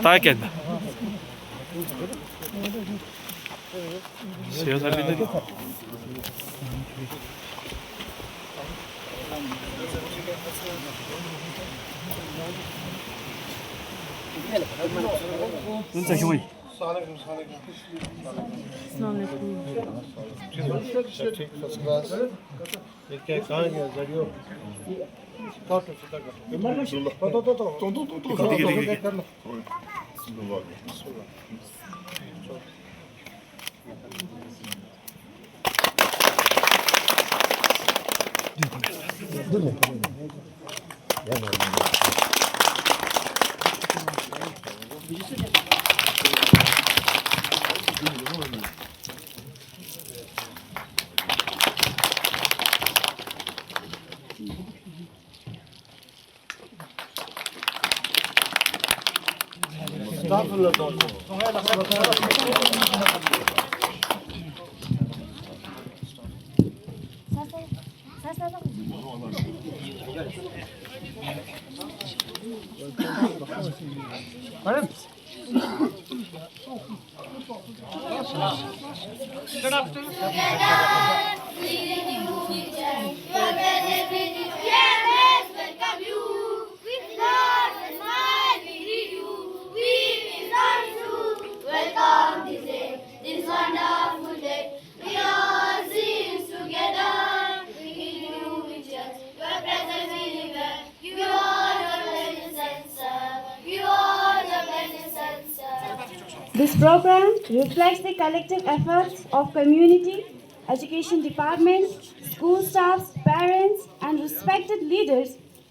Tack edin. Suya sarıldı. Unsa şoy. This program reflects the collective efforts of community, education department, school staffs, parents, and respected leaders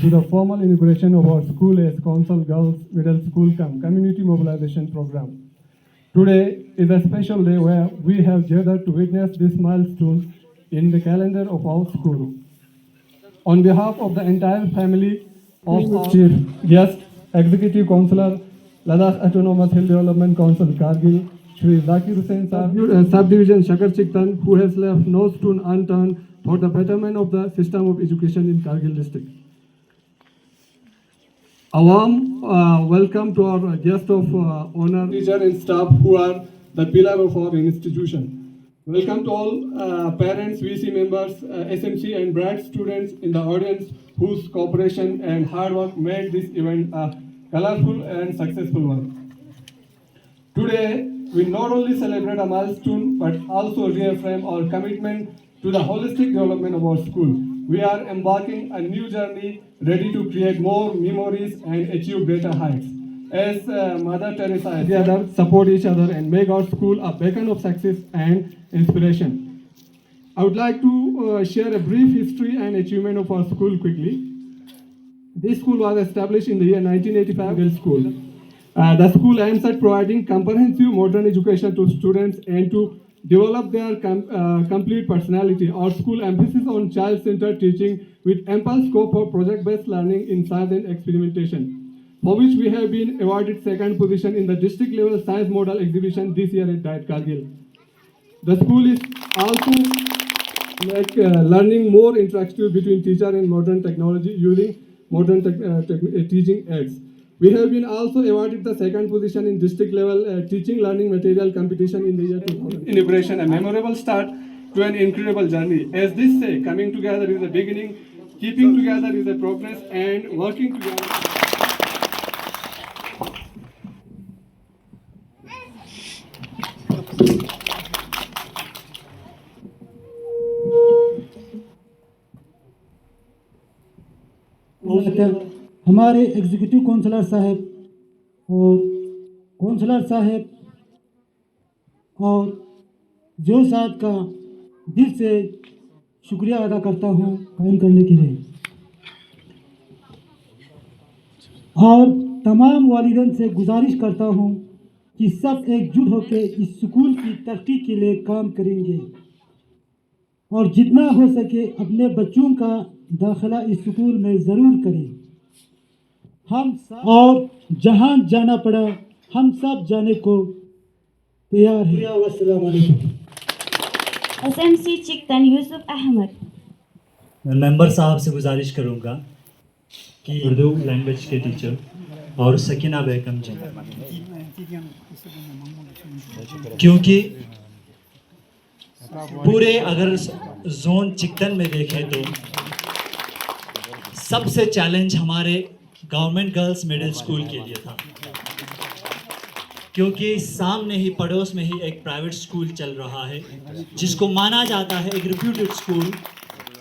to the formal inauguration of our school as Council Girls Middle School Community Mobilization Program. Today is a special day where we have gathered to witness this milestone in the calendar of our school. On behalf of the entire family of our chief guest, Executive Councillor, Ladakh Autonomous Hill Development Council, Kargil, Shri Zakir Hussain Subdivision Shakar Chiktan, who has left no stone unturned for the betterment of the system of education in Kargil district. A warm welcome to our guest of honor, teacher and staff who are the pillar of our institution. Welcome to all parents, VC members, SMC and bright students in the audience whose cooperation and hard work made this event a colorful and successful one. Today, we not only celebrate a milestone but also reaffirm our commitment to the holistic development of our school. We are embarking a new journey ready to create more memories and achieve greater heights. As Mother Teresa said, together support each other and make our school a beacon of success and inspiration. I would like to share a brief history and achievement of our school quickly. This school was established in the year 1985 Girls School. The school aims at providing comprehensive modern education to students and to develop their complete personality. Our school emphasis on child-centered teaching with ample scope for project-based learning in science and experimentation, for which we have been awarded second position in the district level science model exhibition this year at Diet Kargil. The school is also learning more interactive between teacher and modern technology using modern teaching aids. We have been also awarded the second position in district level teaching learning material competition in the year 2000. Inauguration, a memorable start to an incredible journey. As this say, coming together is a beginning, keeping together is a progress, and working together. हमारे executive counsellor साहब और counsellor साहब और जो साहब का दिल से शुक्रिया अदा करता हूँ काम करने के लिए, और तमाम वालिदैन से गुजारिश करता हूँ कि सब एकजुट होकर इस स्कूल की तरक्की के लिए काम करेंगे और जितना हो सके अपने बच्चों का दाखिला इस स्कूल में ज़रूर करें। और जहाँ जाना पड़ा हम सब जाने को तैयार हैं। अस्सलाम वालेकुम। SMC चिकतन यूसुफ अहमद। मैं मेंबर साहब से गुजारिश करूंगा कि उर्दू लैंग्वेज के टीचर और सकीना बेगम जी, क्योंकि पूरे अगर जोन चिकतन में देखें तो सबसे चैलेंज हमारे गवर्नमेंट गर्ल्स मिडिल स्कूल के लिए था, क्योंकि सामने ही पड़ोस में ही एक प्राइवेट स्कूल चल रहा है जिसको माना जाता है एक रिप्यूटेड स्कूल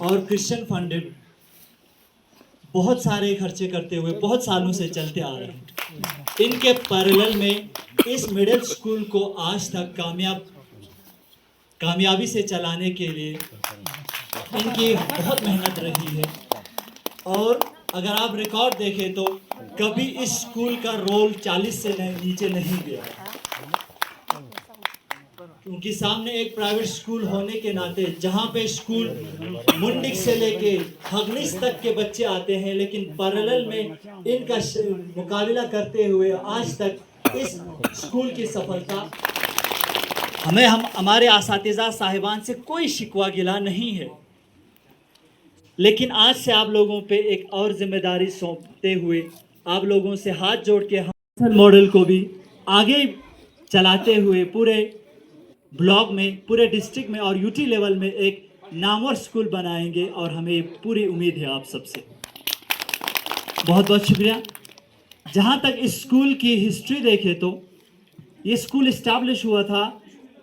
और क्रिश्चियन फंडेड, बहुत सारे खर्चे करते हुए बहुत सालों से चलते आ रहे हैं। इनके पैरेलल में इस मिडिल स्कूल को आज तक कामयाबी से चलाने के लिए इनकी बहुत मेहनत रही है। और अगर आप रिकॉर्ड देखें तो कभी इस स्कूल का रोल 40 से नीचे नहीं गया, क्योंकि सामने एक प्राइवेट स्कूल होने के नाते जहां पे स्कूल मुंडिक से लेके हगनिस तक के बच्चे आते हैं, लेकिन पैरेलल में इनका मुकाबला करते हुए आज तक इस स्कूल की सफलता हमारे असातिज़ा साहिबान से कोई शिकवा गिला नहीं है। लेकिन आज से आप लोगों पे एक और जिम्मेदारी सौंपते हुए आप लोगों से हाथ जोड़ के हम मॉडल को भी आगे चलाते हुए पूरे ब्लॉक में, पूरे डिस्ट्रिक्ट में और यूटी लेवल में एक नामवर स्कूल बनाएंगे, और हमें पूरी उम्मीद है आप सबसे। बहुत बहुत शुक्रिया। जहाँ तक इस स्कूल की हिस्ट्री देखें तो ये स्कूल इस्टेब्लिश हुआ था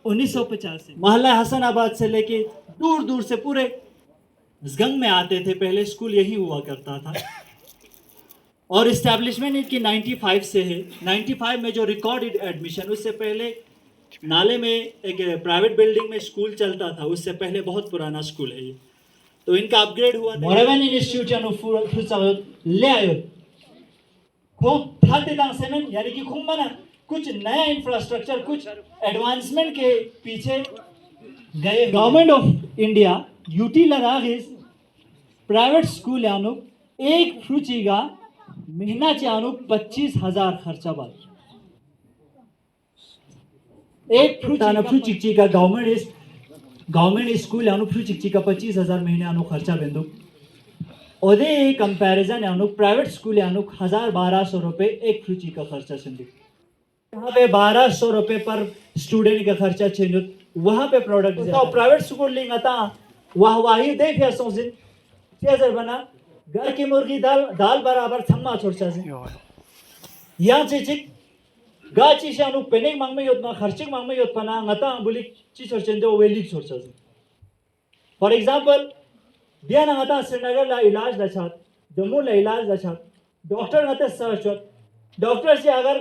1950 से। मोहल्ला हसनाबाद से लेके दूर दूर से पूरे जंग में आते थे, पहले स्कूल यही हुआ करता था। और इस्टेब्लिशमेंट इनकी 95 से है। 95 में जो रिकॉर्डेड एडमिशन, उससे पहले नाले में एक प्राइवेट बिल्डिंग में स्कूल चलता था, उससे पहले बहुत पुराना स्कूल है ये। तो इनका अपग्रेड हुआ था। इंस्टीट्यूट ले आयो खूब यानी कि खूब बना कुछ नया इंफ्रास्ट्रक्चर, कुछ एडवांसमेंट के पीछे गए। गवर्नमेंट ऑफ इंडिया यूटी लरागिस प्राइवेट स्कूल यानो एक फ्रूचीगा महीना चानो 25,000 खर्चा बात। एक फ्रूची का गवर्नमेंट स्कूल यानो फ्रूची का 25,000 महीने यानो खर्चा बिंदु। ओदे कंपैरिजन यानो प्राइवेट स्कूल यानो 1,000-1,200 रुपए एक फ्रूची का खर्चा सिंधु। यहाँ पे 1,200 रुपए पर स्टूडेंट का खर्चा चाहिए, वहाँ पे प्रोडक्ट तो प्राइवेट स्कूल लिंग आता वाही दे फिर सोचिन चेजर बना घर की मुर्गी दाल बराबर थम्मा छोड़ चाहे यहाँ चिचिक गाची शानु पेनिंग मांग में योजना खर्चिक मांग में योजना पना ngata बुली ची छोड़ चंदे वो वेलिक छोड़ चाहे। फॉर एग्जांपल दिया ना ngata श्रीनगर ला इलाज लछात, जम्मू ला इलाज लछात, डॉक्टर ngata सर्च डॉक्टर से अगर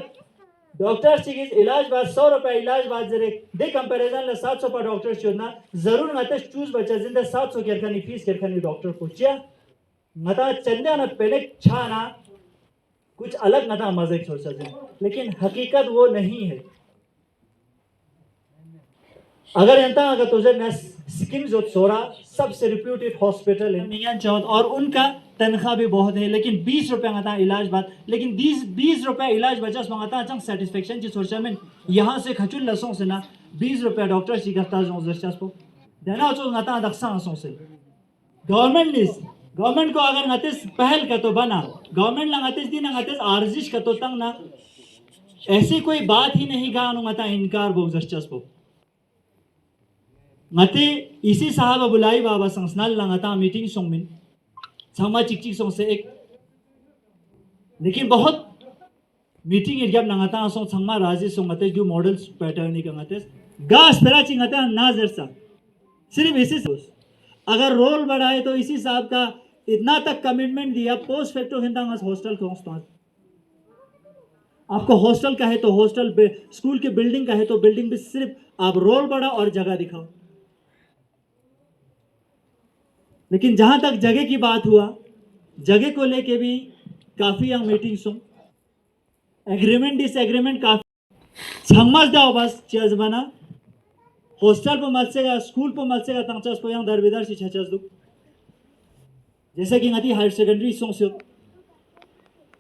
डॉक्टर से इलाज बाद 100 रुपए इलाज बाद जरे दे कंपैरिजन ला 700 पर डॉक्टर चुनना जरूर ngata चूज बचा जिंदा 700 के रखनी फीस के रखनी डॉक्टर को चिया ngata चंदा ना पहले छाना कुछ अलग ngata मजे छोड़ सकते, लेकिन हकीकत वो नहीं है। अगर यंता अगर तुझे न सिक्किम जो सोरा सबसे रिप्यूटेड हॉस्पिटल है मियां चौथ, और उनका तनख्वाह भी बहुत है, लेकिन 20 रुपए ngata इलाज बाद, लेकिन 20 रुपए इलाज बचस मंगाता अचंग सेटिस्फेक्शन जी सोचा में यहाँ से खचुल लसों से ना 20 रुपए डॉक्टर सी करता जो जर्चस को देना चो ngata दक्सा आंसों से गवर्नमेंट को अगर ngatiस पहल का तो बना गवर्नमेंट ला ngatiस दिन ngatiस आर्जिश का तो तंग ना ऐसी कोई बात ही नहीं गा ngata इनकार बोग जर्चस को ngate इसी साहब बुलाई बाबा संसनाल ला ngata मीटिंग सोंग sama चिक सोंग से एक, लेकिन बहुत मीटिंग एरिया नंगाता सोंग संगमा राजी सोंगते जो मॉडल्स पैटर्न नहीं करते गास तरह चिंगते ना जरसा सिर्फ इसी अगर रोल बढ़ाए तो इसी साहब का इतना तक कमिटमेंट दिया पोस्ट फैक्टो हिंदा हॉस्टल को आपको हॉस्टल का है तो हॉस्टल, स्कूल के बिल्डिंग का है तो बिल्डिंग भी, सिर्फ आप रोल बढ़ाओ और जगह दिखाओ। लेकिन जहां तक जगह की बात हुआ, जगह को लेके भी काफी हम मीटिंग्स हो, एग्रीमेंट डिसएग्रीमेंट काफी समझ दाओ बस चीज बना हॉस्टल पर मलसेगा, स्कूल पर मलसेगा, तंगचस पर yang दरबेदर से छचस दु जैसे कि ngati हायर सेकेंडरी सोंग से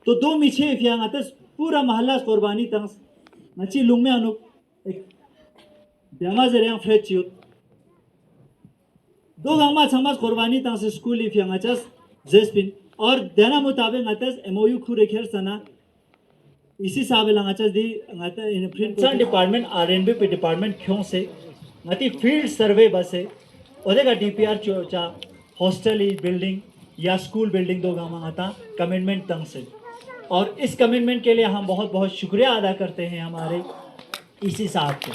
तो दो मिछे फियांग आते पूरा महल्ला कुर्बानी तंग नची लुंग में अनु एक ब्यामा जरिया फ्रेड चियो दो गामा समाज कुर्बानी तंग से स्कूल फियांग आचस जेस्पिन और देना मुताबिक आते एमओयू खुरे खेर सना इसी साबे लंगाचस दी ngata इन कंसर्न डिपार्टमेंट आरएनबी पे डिपार्टमेंट क्यों से ngati फील्ड सर्वे बसे ओदेगा डीपीआर चोचा हॉस्टल बिल्डिंग या स्कूल बिल्डिंग दो गामा आता कमिटमेंट तंग से। और इस कमिटमेंट के लिए हम बहुत बहुत शुक्रिया अदा करते हैं हमारे ईसी साहब के।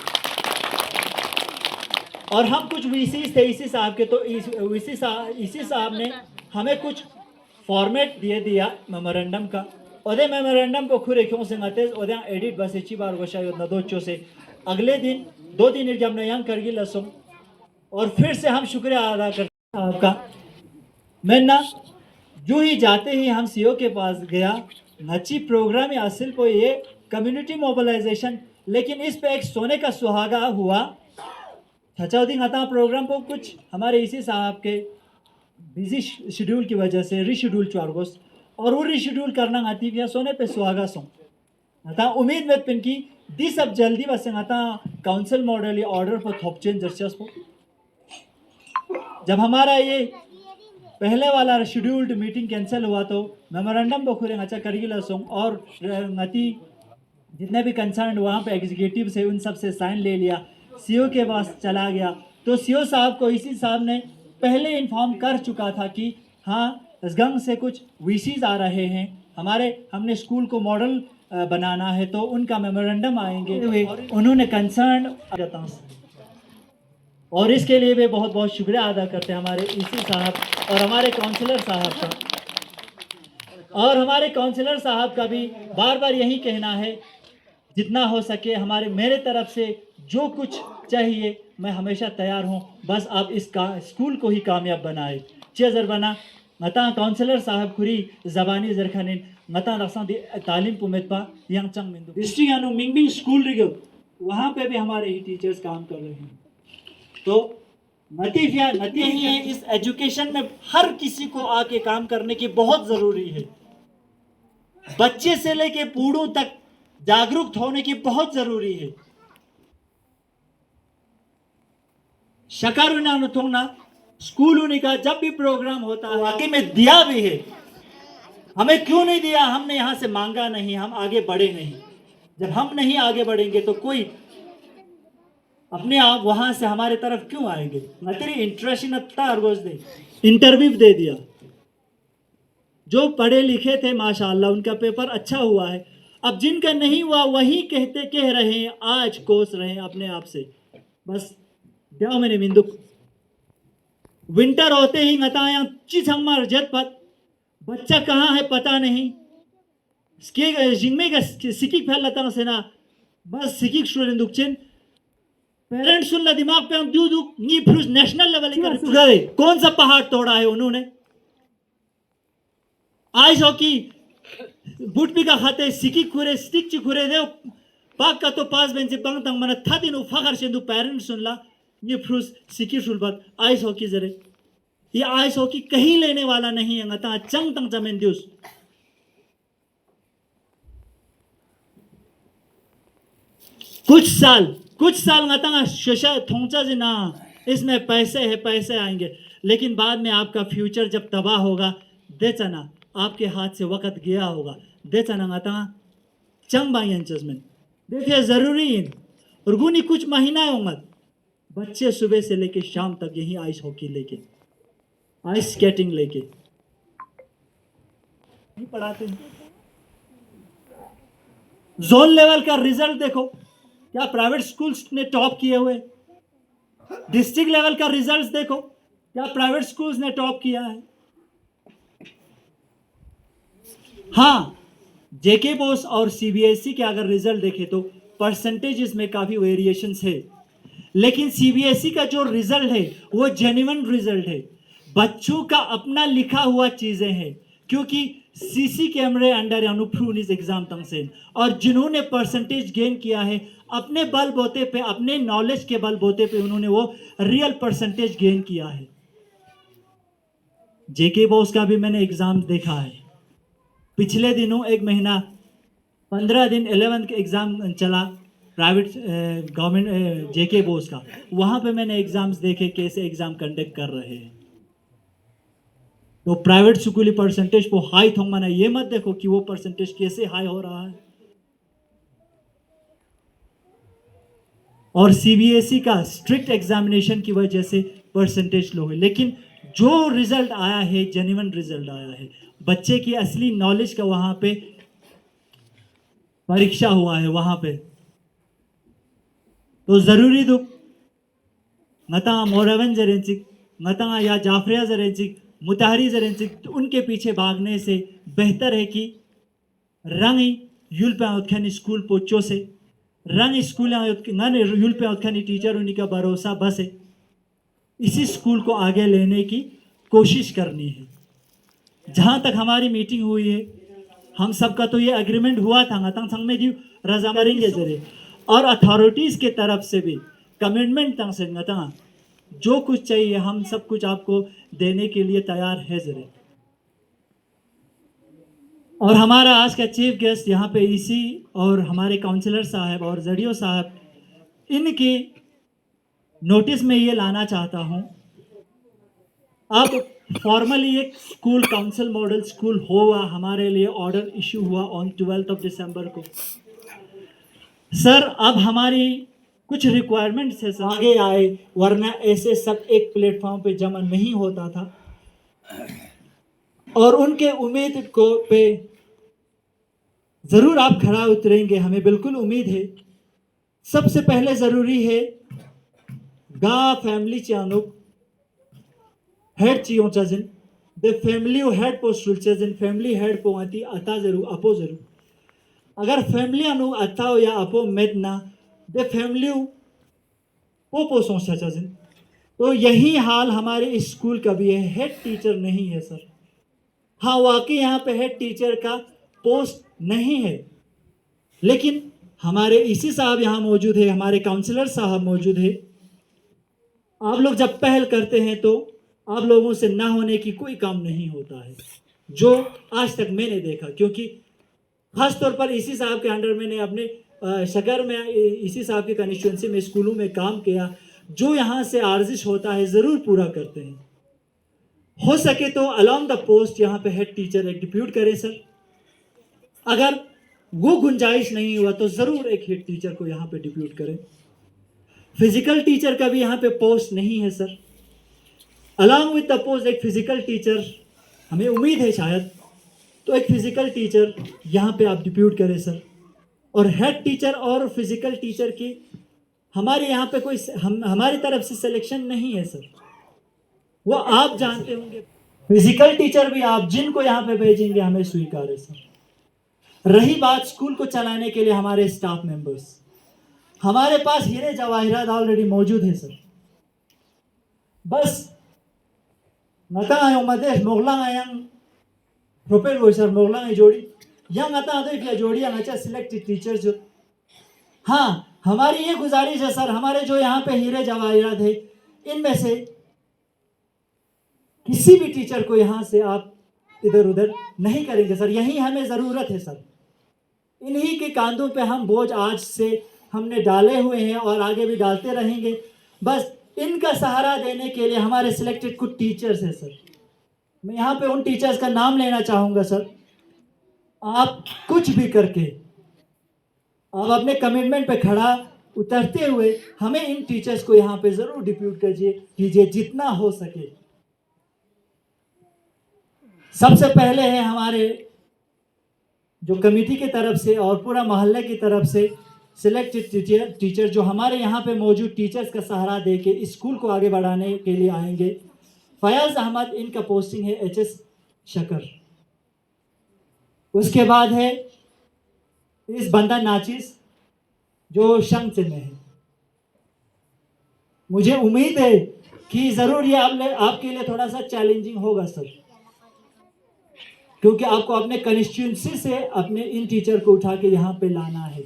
और हम कुछ वीसी थे ईसी साहब के, तो ईसी साहब ने हमें कुछ फॉर्मेट दिया मेमोरेंडम का। ओदे मेमोरेंडम को खुरे क्यों से ngate ओदे एडिट बस इची बार गोशा योजना दो चो से अगले दिन 2 दिन जब नयंग करगी लसो और फिर से हम शुक्रिया अदा करते हैं आपका। मैं ना जो ही जाते ही हम सीओ के पास गया, नची प्रोग्राम या असल को ये कम्युनिटी मोबिलाइजेशन, लेकिन इस पे एक सोने का सुहागा हुआ। छचाउदी ngata प्रोग्राम को कुछ हमारे इसी साहब के बिजी शेड्यूल की वजह से रीशेड्यूल चारगोस और वो रीशेड्यूल करना आती है सोने पे सुहागा सो ngata उम्मीद में पिन की दी सब जल्दी बस ngata काउंसिल मॉडल या ऑर्डर पर थोप चेंज जर्चस को। जब हमारा ये पहले वाला शेड्यूल्ड मीटिंग कैंसिल हुआ तो मेमोरेंडम बखुरे अच्छा करीला सोंग और ngati जितने भी कंसर्न वहाँ पे एग्जीक्यूटिव से उन सब से साइन ले लिया, सीओ के पास चला गया। तो सीओ साहब को इसी साहब ने पहले इन्फॉर्म कर चुका था कि हाँ इसगंग से कुछ वीसीज आ रहे हैं, हमने स्कूल को मॉडल बनाना है तो उनका मेमोरेंडम आएंगे। उन्होंने कंसर्न और इसके लिए भी बहुत बहुत शुक्रिया अदा करते हैं हमारे ईसी साहब और हमारे काउंसलर साहब का। और हमारे काउंसलर साहब का भी बार बार यही कहना है, जितना हो सके मेरे तरफ से जो कुछ चाहिए मैं हमेशा तैयार हूँ, बस आप इस स्कूल को ही कामयाब बनाए। चेजर बना ngata काउंसलर साहब खुरी जबानी जरखानिन ngata रखसा तालीम पुमेतपा yang चंग मिंदु डिस्ट्रिक्ट यानो मिंगबिंग स्कूल रिगो वहाँ पे भी हमारे ही टीचर्स काम कर रहे हैं। तो नतीजा ही है, इस एजुकेशन में हर किसी को आके काम करने की बहुत जरूरी है। बच्चे से लेके बूढ़ों तक जागरूक होने की बहुत जरूरी है। शकारुना नुथोंगना स्कूल होने का जब भी प्रोग्राम होता है वाकई में दिया भी है। हमें क्यों नहीं दिया? हमने यहाँ से मांगा नहीं, हम आगे बढ़े नहीं। जब हम नहीं आगे बढ़ेंगे तो कोई अपने आप वहां से हमारे तरफ क्यों आएंगे? तेरी इंटरव्यू दे दिया, जो पढ़े लिखे थे माशाल्लाह उनका पेपर अच्छा हुआ है। अब जिनका नहीं हुआ वही कह रहे हैं, आज कोस रहे हैं अपने आप से। बस जाओ मैंने मिंदुक विंटर होते ही ngata चीज हमार जत पत बच्चा कहाँ है पता नहीं, जिंगमे का सिकिक फैलता से ना बस सिकिक स्टूडेंट दुखचेन पेरेंट्स सुन दिमाग पे हम दू नी फ्रूज नेशनल लेवल कर कौन सा पहाड़ तोड़ा है उन्होंने? आइस हॉकी बूट भी का खाते सिकिक खुरे स्टिक ची खुरे दे पाक का तो पास बेंच बंग तंग मन था दिन फखर से दू पेरेंट्स सुन ला ये फ्रूज सिकिक सुन बात आइस हॉकी जरे ये आइस हॉकी कहीं लेने वाला नहीं है। ngata चंग तंग जमें दिउस कुछ साल ngata शशा थोंचा जिना इसमें पैसे आएंगे, लेकिन बाद में आपका फ्यूचर जब तबाह होगा देचना आपके हाथ से वक्त गया होगा। देचना ngata चंग बायंचस में देखिए जरूरी है। और गुनी कुछ महीना होंगे बच्चे सुबह से लेके शाम तक यही आइस हॉकी लेके आइस स्केटिंग लेके नहीं पढ़ाते हैं। जोन लेवल का रिजल्ट देखो, क्या प्राइवेट स्कूल्स ने टॉप किए हुए। डिस्ट्रिक्ट लेवल का रिजल्ट देखो, क्या प्राइवेट स्कूल्स ने टॉप किया है। हाँ जेके बोस और सीबीएसई के अगर रिजल्ट देखें तो परसेंटेज में काफ़ी वेरिएशंस है, लेकिन सीबीएसई का जो रिजल्ट है वो जेन्युइन रिजल्ट है, बच्चों का अपना लिखा हुआ चीज़ें हैं, क्योंकि सीसी कैमरे अंडर अनुप्रूव इस एग्जाम तंग से, और जिन्होंने परसेंटेज गेन किया है अपने बल बोते पे, अपने नॉलेज के बल बोते पे उन्होंने वो रियल परसेंटेज गेन किया है। जेके बोस का भी मैंने एग्जाम देखा है, पिछले दिनों 1 महीना 15 दिन 11th एग्ज़ाम चला प्राइवेट गवर्नमेंट जेके बोस का, वहाँ पे मैंने एग्ज़ाम्स देखे कैसे एग्ज़ाम कंडक्ट कर रहे हैं। तो प्राइवेट स्कूल परसेंटेज को हाई थोंग माना, ये मत देखो कि वो परसेंटेज कैसे हाई हो रहा है। और सीबीएसई का स्ट्रिक्ट एग्जामिनेशन की वजह से परसेंटेज लो है, लेकिन जो रिजल्ट आया है जेन्युइन रिजल्ट आया है, बच्चे की असली नॉलेज का वहाँ पे परीक्षा हुआ है वहाँ पे। तो ज़रूरी दुख नता मोरवन जरेंचिक नता या जाफरिया जरेंचिक मुताहरी जरेंचिक, तो उनके पीछे भागने से बेहतर है कि रंग यूल पे उत्खनी स्कूल पोचो से रंग स्कूल यूल पे उत्खनी टीचर उन्हीं का भरोसा बस है, इसी स्कूल को आगे लेने की कोशिश करनी है। जहाँ तक हमारी मीटिंग हुई है, हम सबका तो ये एग्रीमेंट हुआ था तंग संग में दी रजा करेंगे जरिए, और अथॉरिटीज़ के तरफ से भी कमिटमेंट तंग से तंग जो कुछ चाहिए हम सब कुछ आपको देने के लिए तैयार है जरे। और हमारा आज का चीफ गेस्ट यहाँ पे ईसी और हमारे काउंसलर साहब और जडियो साहब, इनकी नोटिस में ये लाना चाहता हूँ, अब फॉर्मली एक स्कूल काउंसिल मॉडल स्कूल होगा, हमारे लिए ऑर्डर इशू हुआ ऑन 12 दिसंबर को। सर अब हमारी कुछ रिक्वायरमेंट्स है सर, आगे आए, वरना ऐसे सब एक प्लेटफॉर्म पे जमा नहीं होता था, और उनके उम्मीद को पे ज़रूर आप खड़ा उतरेंगे, हमें बिल्कुल उम्मीद है। सबसे पहले ज़रूरी है गा फैमिली चानुक हेड चियों चजन दे फैमिली हेड पोस्टल चजन फैमिली हेड पो आती अता जरूर अपो जरूर, अगर फैमिली अनु अता हो या अपो मेद ना दे फैमिली पो सोचा चजन। तो यही हाल हमारे इस स्कूल का भी है, हेड टीचर नहीं है सर। हाँ वाकई यहाँ पे हेड टीचर का पोस्ट नहीं है, लेकिन हमारे ईसी साहब यहाँ मौजूद है, हमारे काउंसलर साहब मौजूद है। आप लोग जब पहल करते हैं तो आप लोगों से ना होने की कोई काम नहीं होता है, जो आज तक मैंने देखा, क्योंकि खास तौर पर इसी साहब के अंडर मैंने अपने शगर में इसी साहब की कंस्टिट्यूंसी में स्कूलों में काम किया, जो यहाँ से आर्जिश होता है ज़रूर पूरा करते हैं। हो सके तो अलॉन्ग द पोस्ट यहाँ पे हेड टीचर एक डिप्यूट करें सर, अगर वो गुंजाइश नहीं हुआ तो ज़रूर एक हेड टीचर को यहाँ पे डिप्यूट करें। फिजिकल टीचर का भी यहाँ पे पोस्ट नहीं है sir, along with the post एक फिजिकल टीचर हमें उम्मीद है शायद, तो एक फिजिकल टीचर यहाँ पे आप डिप्यूट करें सर। और हेड टीचर और फिजिकल टीचर की हमारे यहाँ पे कोई हमारी तरफ से सिलेक्शन नहीं है सर, वो आप जानते होंगे। फिजिकल टीचर भी आप जिनको यहाँ पे भेजेंगे हमें स्वीकार है सर। रही बात स्कूल को चलाने के लिए हमारे स्टाफ मेंबर्स, हमारे पास हीरे जवाहिरात ऑलरेडी मौजूद है सर, बस नता आयो मदेश मोगला आयंग प्रोपेल वो सर मोगला जोड़ी यंग आता देख लिया जोड़ी अच्छा सिलेक्टेड टीचर जो। हाँ हमारी ये गुजारिश है सर, हमारे जो यहाँ पे हीरे जवाहिरात है इनमें से किसी भी टीचर को यहाँ से आप इधर उधर नहीं करेंगे सर, यही हमें ज़रूरत है सर। इन्हीं के कांधों पे हम बोझ आज से हमने डाले हुए हैं और आगे भी डालते रहेंगे, बस इनका सहारा देने के लिए हमारे सिलेक्टेड कुछ टीचर्स हैं सर। मैं यहाँ पे उन टीचर्स का नाम लेना चाहूँगा सर। आप कुछ भी करके आप अपने कमिटमेंट पे खड़ा उतरते हुए हमें इन टीचर्स को यहाँ पे ज़रूर डिप्यूट कीजिए जितना हो सके। सबसे पहले है हमारे जो कमेटी की तरफ से और पूरा मोहल्ले की तरफ से सिलेक्टेड टीचर जो हमारे यहाँ पे मौजूद टीचर्स का सहारा दे के स्कूल को आगे बढ़ाने के लिए आएंगे। फयाज अहमद, इनका पोस्टिंग है एचएस शकर। उसके बाद है इस बंदा नाचिस जो शंख में है। मुझे उम्मीद है कि ज़रूर ये आपके लिए थोड़ा सा चैलेंजिंग होगा सर, क्योंकि आपको अपने कंस्टिट्यूंसी से अपने इन टीचर को उठा के यहाँ पे लाना है।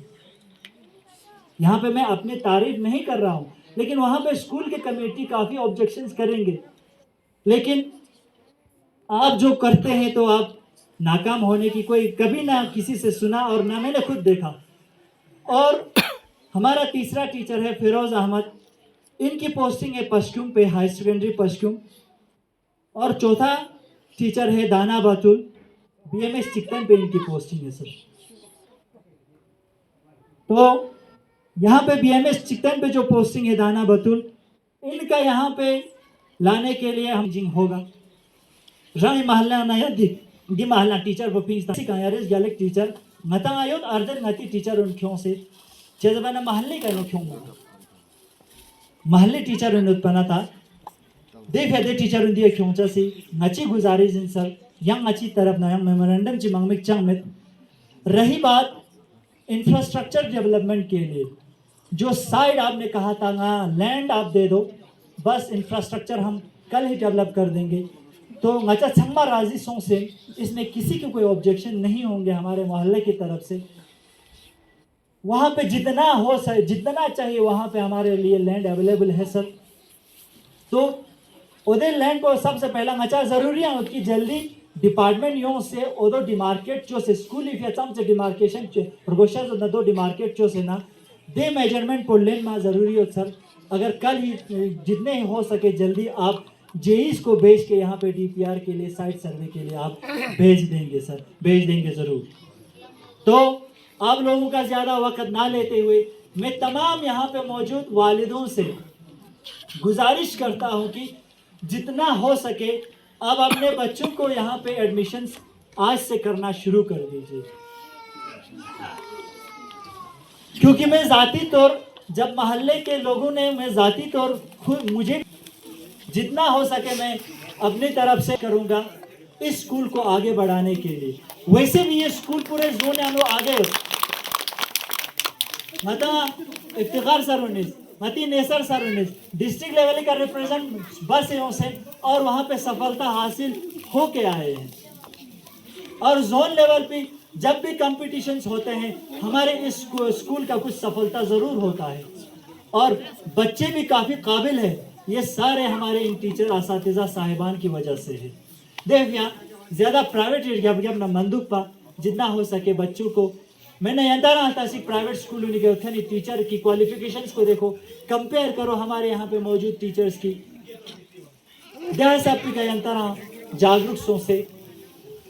यहाँ पे मैं अपनी तारीफ नहीं कर रहा हूँ, लेकिन वहाँ पे स्कूल के कमेटी काफ़ी ऑब्जेक्शंस करेंगे, लेकिन आप जो करते हैं तो आप नाकाम होने की कोई कभी ना किसी से सुना और ना मैंने खुद देखा। और हमारा तीसरा टीचर है फिरोज़ अहमद, इनकी पोस्टिंग है पश्चिम पे, हाई सेकेंडरी पश्चिम। और चौथा टीचर है दाना बातुल, BMS चिकन पे इनकी पोस्टिंग है सर। तो यहाँ पे BMS चिकन पे जो पोस्टिंग है दाना बातुल, इनका यहाँ पे लाने के लिए हम जिंग होगा रंग महल्ला नया दी महल्ला टीचर बफिंग कायारिस गैलेक teacher ngata ayot arder ngati teacher उन क्यों से चेजबाना महल्ले का नो क्यों महल्ले टीचर उन उत्पन्न था दे फेदे टीचर उन दिए क्यों सी ngची गुजारिश इन सर यंग ngची तरफ ना यंग मेमोरेंडम ची मंगमिक चंग में। रही बात इंफ्रास्ट्रक्चर डेवलपमेंट के लिए, जो साइड आपने कहा था ना लैंड आप दे दो, बस इंफ्रास्ट्रक्चर हम कल ही डेवलप कर देंगे। तो ngचा छम्मा राजी सों से इसमें किसी के कोई ऑब्जेक्शन नहीं होंगे हमारे मोहल्ले की तरफ से। वहाँ पे जितना हो सके जितना चाहिए वहाँ पे हमारे लिए लैंड अवेलेबल है सर। तो उधर लैंड को सबसे पहला ngचा ज़रूरी है उसकी जल्दी डिपार्टमेंट यूँ से उधर डिमार्केट जो से स्कूल इफेक्ट से डिमार्केशन प्रगोशा जो दो डिमार्केट जो से ना दे मेजरमेंट पर लेन में ज़रूरी हो सर। अगर कल ही जितने ही हो सके जल्दी आप जेईस को भेज के यहाँ पे DPR के लिए साइट सर्वे के लिए आप भेज देंगे सर, भेज देंगे ज़रूर। तो आप लोगों का ज़्यादा वक्त ना लेते हुए मैं तमाम यहाँ पे मौजूद वालिदों से गुजारिश करता हूँ कि जितना हो सके आप अपने बच्चों को यहाँ पे एडमिशन्स आज से करना शुरू कर दीजिए, क्योंकि मैं ज़ाती तौर जब मोहल्ले के लोगों ने मैं ज़ाती तौर खुद मुझे जितना हो सके मैं अपनी तरफ से करूँगा इस स्कूल को आगे बढ़ाने के लिए। वैसे भी ये स्कूल पूरे जोन यानो आगे मतलब इफ्तिखार सर 19 मती नेसर सर 19 डिस्ट्रिक्ट लेवल का रिप्रेजेंट बस है से और वहाँ पे सफलता हासिल हो के आए हैं। और जोन लेवल पे जब भी कंपटीशंस होते हैं हमारे इस स्कूल का कुछ सफलता ज़रूर होता है और बच्चे भी काफ़ी काबिल है। ये सारे हमारे इन टीचर असातिज़ा साहिबान की वजह से है। देख यहाँ ज़्यादा प्राइवेट एरिया अपना मंदुक पा जितना हो सके बच्चों को मैंने यंता रहा था प्राइवेट स्कूल में गए थे नहीं टीचर की क्वालिफिकेशंस को देखो कंपेयर करो हमारे यहाँ पे मौजूद टीचर्स की। जैसे सब का यंता रहा जागरूक सो से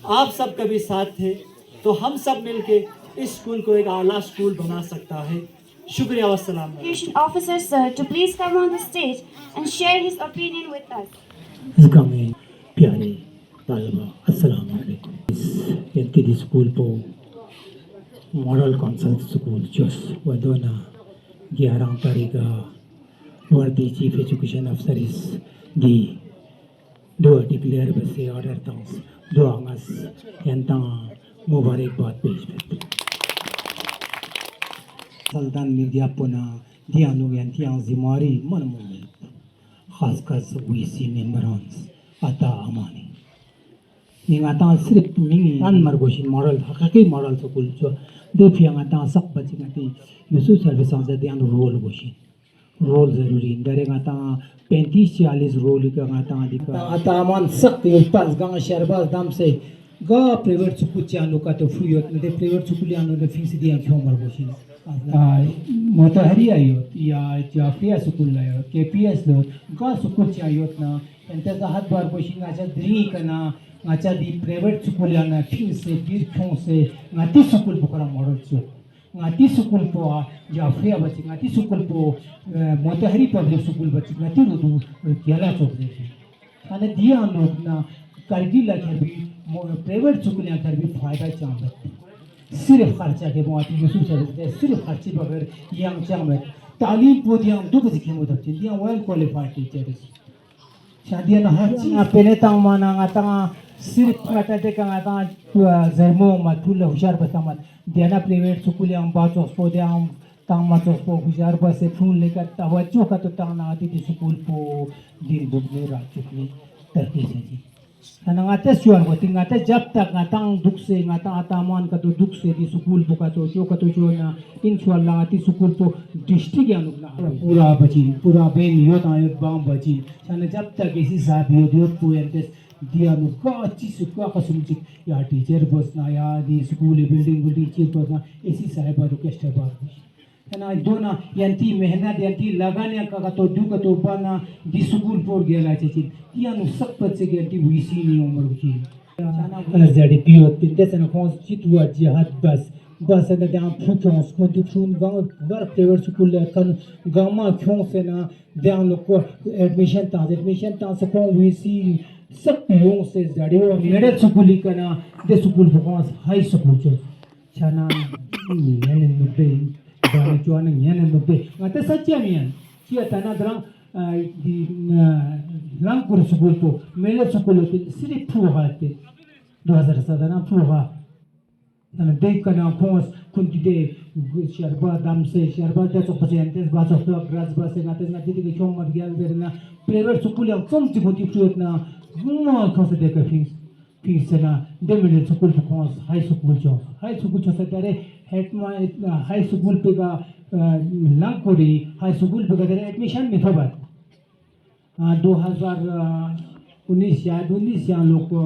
आप सब कभी साथ थे तो हम सब मिलके इस स्कूल को एक आला स्कूल बना सकता है। शुक्रिया वस्सलाम। Education officer sir to please come on the stage and share his opinion with us. इसका में प्यारे तालिबा अस्सलाम वालेकुम। इनकी स्कूल को मॉडल कौंसल स्कूल जोश वदोना 11 तारीख वर्दी चीफ एजुकेशन अफसर इस दी दो डिक्लेयर बसे ऑर्डर तंस दो आंगस यंता मुबारकबाद पेश सल्तान मीडिया पुना दियानु यंतियां जिमारी मन मुमिल खासकर सबुइसी मेंबरांस आता अमानी निंगाता सिर्फ मिंगी अन मरगोशिन मॉडल हकीकी मॉडल स्कूल जो देफिया ngata sak bachi ngati yusu service ang jadian role goshin role zaruri indare ngata 35-40 role ka ngata dika ata aman sak te pas gang sherbaz dam se ga private school chanu ka to fuyot ne private school anu de fees dian khomar goshin motahari ayot ya jafia school layo KPS lo ga school chayot na enta da hat bar goshin acha dri kana ngacha di private school yana fees se bir khon se ngati school bukara model so ngati school po jafia bachi ngati school po motahari public school bachi ngati rudu kiala chok de ane dia log na kargil la kharbi private school ya kharbi फायदा चाहते सिर्फ खर्चा के बात यूसुफ से सिर्फ खर्चे बगैर yang चाहते तालीम po दिया दो बजे के मुद्दे दिया well qualified teachers शादियां ना हर चीज अपने तंग माना ngata सिर्फ आता ते का आता जर्मो माथुल हुशार बसमत देना प्राइवेट स्कूल हम बाचो सो दे हम तामाचो सो हुशार बसे फूल लेकर तवज्जो का तो ताना आती थी स्कूल को दिन बुगने रात चुकनी तरकी से जी karena ngata syuar ko tingata jab tak ngatang dukse ngata ataman ka to dukse di sukul buka to jo ka to jo na inshallah ati sukul to district ya nukna pura ben yot ayot bam bachi sana jab tak isi sab yot poentes dia nuka achi sukwa ka sumchi ya teacher bos na ya di sukul building chief bos na isi sahaba request ba karena dona yanti mehnat yanti laganya ka to du ka to bana di sukul por gela chichi dia nu sakpat se yanti wisi ni umar uchi ana zadi pio tinte sana khons chitwa jihad bas ana da phukons ko du chun gang war private school kan gama khon se na da loko admission ta se ko wisi sak yong se zadi o middle school kana de school khons high school cho chana ne no pe dan chuan ngian no pe ngata satya mian chia tana drang di lang kur school to mele school to siri phuha te 2007 na phuha ana dei kana khos kunti de sharba dam se sharba de so pacientes ba so graz ba se ngata na diti ke chom mar gyal berna private school yang kom ti kunti chuot na no khos de ka fees na de mele school to khos high school cho sa tare हेटमा high school पे का लाखोड़ी high school पे का admission में था बात 2019 या लोग को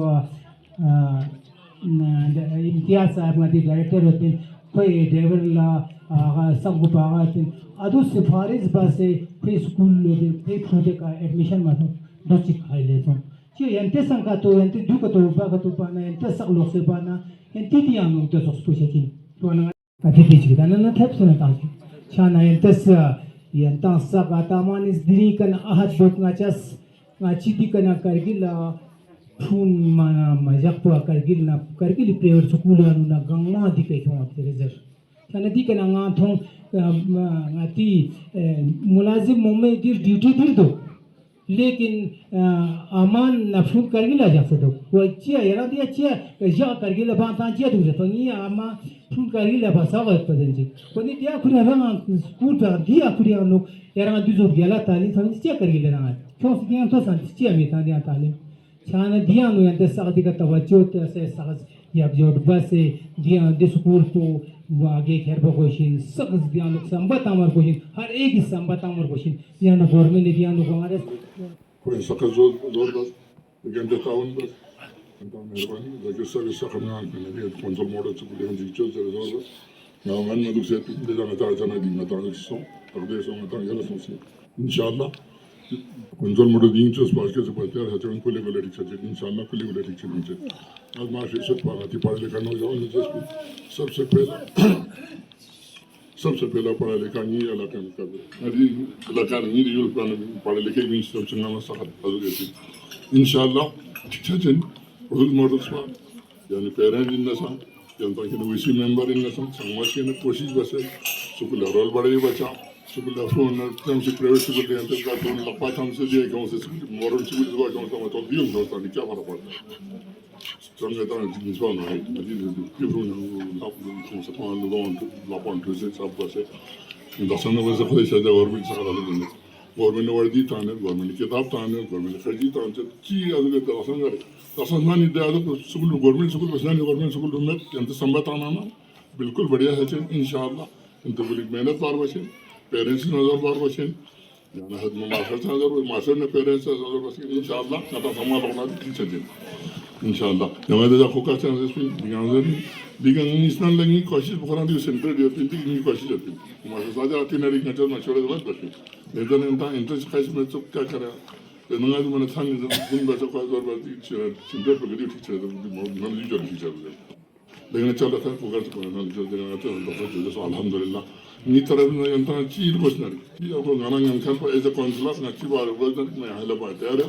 इम्तियाज साहब का डायरेक्टर होते हैं कोई ड्राइवर सब को पाते हैं अदो सिफारिश बासे कोई स्कूल लोग कोई फ्रोडे का एडमिशन में दो चिक खाई लेते हैं कि यंते संका तो यंते दु का तो बा का तो पाना यंते सब लोग से पाना यंते दिया लोग तो सोचते हैं तो ना Kati kita na thep sana taji. Chana yentas yentas sa kataman is dini kana ahad bot ngachas ngachiti kana kargila phun mana majak po kargil private school anu na gangma di kai thong apter chana di kana nga thong ngati mulazim mumme di duty dir do लेकिन अमान नफून करगिला जा सकते वो chia यार दिया chia जा करगिला बात आ chia दूसरे तो नहीं आमा फून करगिला भाषा वाले पदेंगे वो नहीं दिया खुद रंगा स्कूल पर दिया खुद यार लोग यार आदमी जो गया ताली तो चिया करगिला रंगा क्यों सिक्किम तो सांस चिया में तालियां ताली छाना दिया नो यंत्र सागदी का तवज्जो तो से साग या जो बस से दिया दे स्कूल तो आगे खैर बकोशिन सगस दिया लोग संबत आमर कोशिन हर एक ही संबत आमर कोशिन दिया नो गवर्नमेंट दिया नो हमारे कोई सका जोर बस गंदे तावन बस अंत मेहरबानी लेकिन सर सका में आने के लिए कंट्रोल मॉडल से कुछ हम जीचो जरा जोर बस ना मन में दूसरे दे जाना चाहता दी मैं ताऊ सो अगले सो मैं ताऊ ये लोग सोचे इंशाल्लाह कंट्रोल मॉडल दिन चोस पास के से पता है तो उनको लेवल ठीक है इंशाल्लाह को लेवल ठीक है आज मार्च से पाना थी पढ़ लिखा न जाओ जस्ट सबसे पहला पढ़ा लिखा नहीं इलाका में कर अभी इलाका नहीं जो पढ़े लिखे भी सब चंगा में सखत अजूबे थी इंशाल्लाह ठीक है जन रोल मॉडल्स पर यानी पेरेंट्स इन नसा यानी ताकि वीसी मेंबर इन नसा समाज के ने कोशिश बस सुकुल रोल बड़े बचा सुकुल फोन तम से प्राइवेट स्कूल के अंदर का तो लपा हम से दिए गांव से मॉडल स्कूल का गांव से तो दियो होता नहीं क्या फर्क पड़ता Trong người ta là chính xác này, là gì thì cái phương hướng lắp không sẽ có nó lắp on thứ sẽ sắp vào sẽ, đó sang nó sẽ phải sẽ ra government sẽ làm được, government nó đi tan है, government cái đáp tan है, government cái gì tan है, chỉ là cái đó sang ना नहीं दिया तो school government school बस नहीं government school में यंत्र संबंध आना ना बिल्कुल बढ़िया है चें इंशाल्लाह यंत्र बड़ी मेहनत बार बचें parents नज़र बार बचें याना हद मास्टर ने parents नज़र बचें इंशाल्लाह ना तो हमारा लोग ना ठीक है इंशाल्लाह जब ऐसा होगा चांस इसमें दिगांग इसमें लगी कोशिश बुखारा दी सेंटर दिया पिंटी की कोशिश होती है हमारे साथ आती नहीं रिंग चल मशवरे दबात बच्चे लेकिन इनका इंटरेस्ट खाइस में तो क्या करें तो नंगा तो मैंने थाने दिन बच्चों को आज़ाद बात सेंटर पर गरीब ठीक चल रहा है जो ठीक चल रहा है लेकिन चलो था पुकार तो करना जो दिन आते हैं तो जो अल्हम्दुलिल्लाह नी तरह में यंत्रण चीज कुछ नहीं ये आपको गाना गान कर पर ऐसे कॉन्सुलेट ना चीज बार बार मैं हाल बात है यार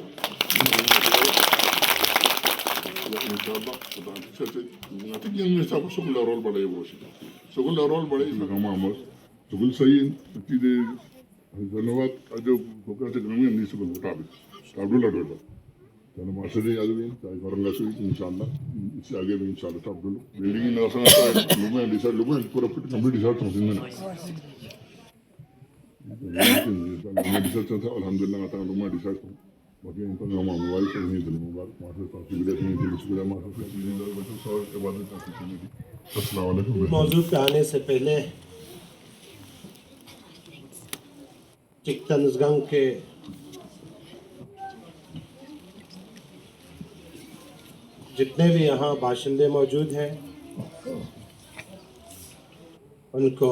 इंशाल्लाह खुदा से नतीजे में सब शुक्ल रोल बड़े वो शुक्ल रोल बड़े इसका मामला शुक्ल सही नतीजे धन्यवाद जो होकर से ग्रामीण नहीं शुक्ल उठा भी ताबुला डोला Karena masa dia ada ni, saya orang nggak sulit insyaallah, isi agak insyaallah tak dulu. Building ini rasa saya lumayan pura pura kami di sana macam mana. Kami di sana alhamdulillah ngata rumah di sana. Mungkin itu nama mobile saya ni dulu mobile, masa fasilitas ni dulu sudah masa ini dulu betul soal ibadat tak ini. Assalamualaikum. मौजूद पे आने से पहले चिकतनजगंग के जितने भी यहाँ बाशिंदे मौजूद हैं उनको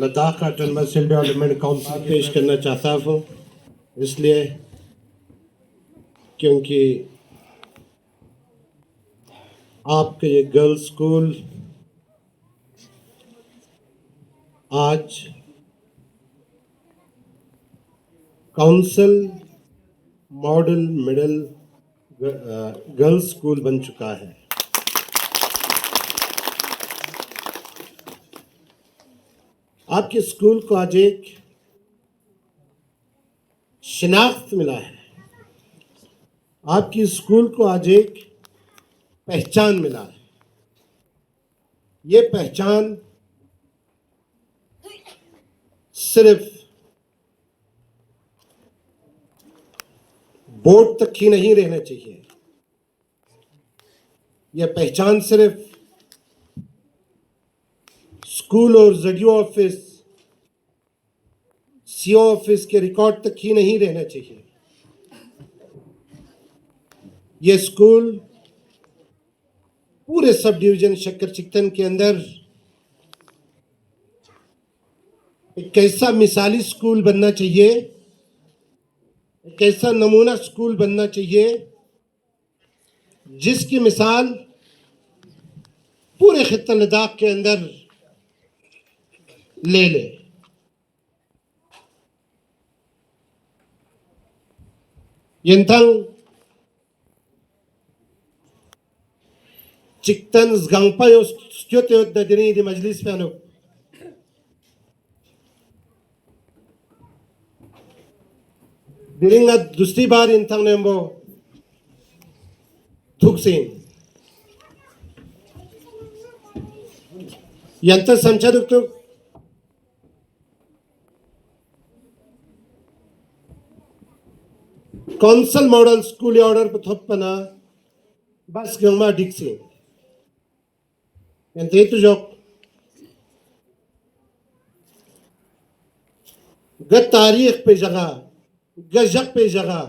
लद्दाख ऑटोनमस हिल डेवलपमेंट काउंसिल पेश करना चाहता हूँ, इसलिए क्योंकि आपके ये गर्ल्स स्कूल आज council model middle girls school बन चुका है। आपके स्कूल को आज एक शिनाख्त मिला है, आपकी स्कूल को आज एक पहचान मिला है। ये पहचान सिर्फ बोर्ड तक ही नहीं रहना चाहिए, यह पहचान सिर्फ स्कूल और ज़डियो ऑफिस, सीओ ऑफिस के रिकॉर्ड तक ही नहीं रहना चाहिए। यह स्कूल पूरे सब डिवीजन शक्कर चिकतन के अंदर एक ऐसा मिसाली स्कूल बनना चाहिए, एक ऐसा नमूना स्कूल बनना चाहिए जिसकी मिसाल पूरे खित्ता लद्दाख के अंदर ले ले। यंथंग चिकतन ज़गांगपा यो स्ट्योते ददिनी दी मजलिस पे आनो दिरिंगा दूसरी बार इंथंग नेम्बो थुकसिन यंत्र समझा दुक्तु काउंसिल मॉडल स्कूल ऑर्डर पर थोपना बस गंगा डिक्सिन यंत्र तो जो गत तारीख पे जगह गजक पे जगह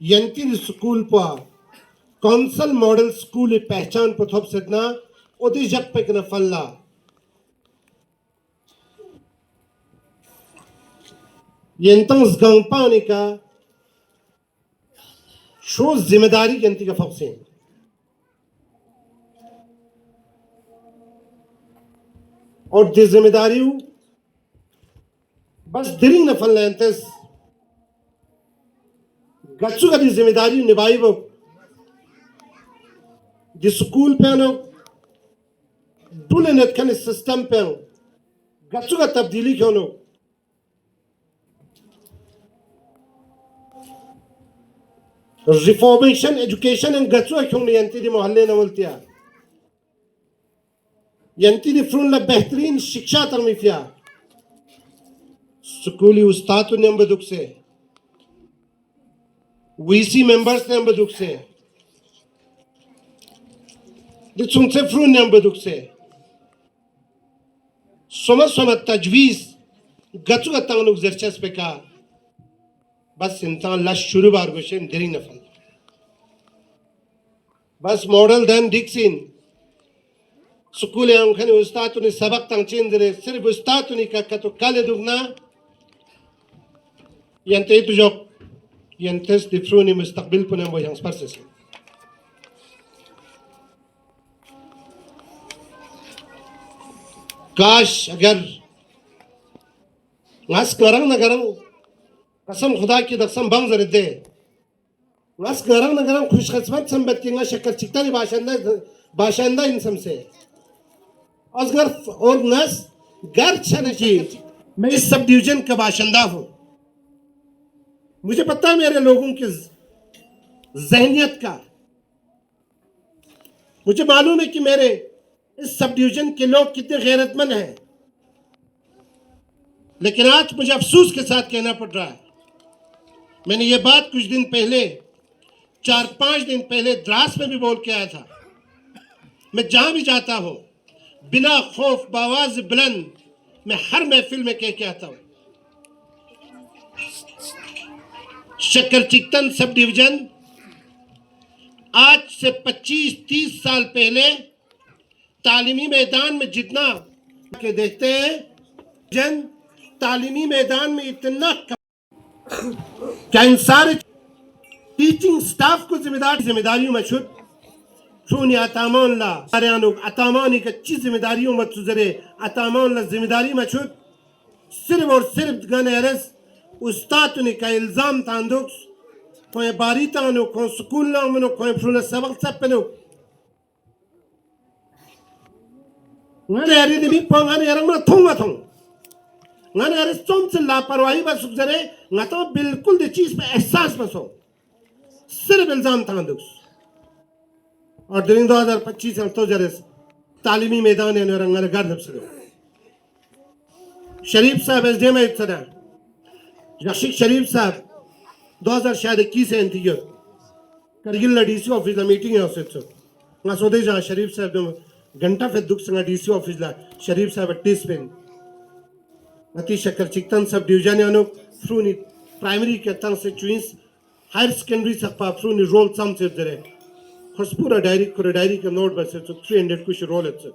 यंत्र स्कूल पर काउंसिल मॉडल स्कूल पहचान पर थोप सकना उदी जग पे कना फल्ला यंत्र गंगपाने का शो जिम्मेदारी यंत्र का फोकसिंग और दी जिम्मेदारी बस दिरिंग नफल लेंतस गच्चू का दी जिम्मेदारी निभाई वो दी स्कूल पे नो डुले नटखने सिस्टम पे गच्चू का तब्दीली क्यों नो रिफॉर्मेशन एजुकेशन एंड गच्चू क्यों नहीं यंती दी मोहल्ले नवलतिया यंती दी फ्रून ला बेहतरीन शिक्षा तरमीफिया स्कूली उस्ताद ने बदुक से वीसी मेंबर्स ने बदुक से दिसुंग से फ्रून ने बदुक से सोमा तजवीज गच्चू का तंगनुक जरचस पे का बस इंसान लश शुरू बार गोशेन दिरी नफल बस मॉडल देन डिक्सिन स्कूल अंखने उस्ताद ने सबक तंग चेंदरे सिर्फ उस्ताद ने का तो काले दुगना यंते तो जो यंतेस दिफ्रूनी मुस्तकबिल पुने वो यंग स्पर्शस काश अगर नास करंग न करंग कसम खुदा की दसम बंग जरे दे नास करंग न करंग खुशकिस्मत संबत की ना शक्कर चिकतानी बाशिंदा इंसान से अगर और नस घर छन की मैं इस सब डिवीजन का बाशिंदा हूँ मुझे पता है मेरे लोगों की जहनियत का, मुझे मालूम है कि मेरे इस सब डिवीजन के लोग कितने गैरतमंद हैं, लेकिन आज मुझे अफसोस के साथ कहना पड़ रहा है, मैंने ये बात कुछ दिन पहले, 4-5 दिन पहले द्रास में भी बोल के आया था। मैं जहां भी जाता हूं बिना खौफ बावाज बुलंद मैं हर महफिल में कह के आता हूं, शक्कर चिकतन सब डिवीजन आज से 25-30 साल पहले तालीमी मैदान में जितना के देखते हैं, जन तालीमी मैदान में इतना क्या इन सारे टीचिंग स्टाफ को जिम्मेदारियों में छुट शून्य अतामान ला सारे अतामानी कच्ची जिम्मेदारियों में तुझरे अतामान ला जिम्मेदारी में छुट सिर्फ और सिर्फ गन एरस उस्ताद ने का इल्जाम तांदुक्स कोई बारी तानो कोई स्कूल ना मनो कोई फ्रूना सबक सब पनो ngane ari ni bipong ngane arang na thong mathong ngane ari चोम से लापरवाही बस गुजरे ना तो बिल्कुल दी चीज पे एहसास बसो सिर्फ इल्जाम तांदुक्स और दिन 2025 में तो जरे तालीमी मैदान ने रंगने गर्द से शरीफ साहब एसडीएम है इतना रशीद शरीफ साहब 2021 से इंतजार करगिल डीसी ऑफिस में मीटिंग है उससे ना सोदे जा शरीफ साहब घंटा फिर दुख संगा डीसी ऑफिस ला शरीफ साहब टीस पेन अति शक्कर चिकतन सब डिवीजन यानो फ्रूनी प्राइमरी के तंग से चुइस हायर सेकेंडरी सकपा फ्रूनी रोल सम से जरे खसपूरा डायरी का नोट बस तो 300 कुछ रोल है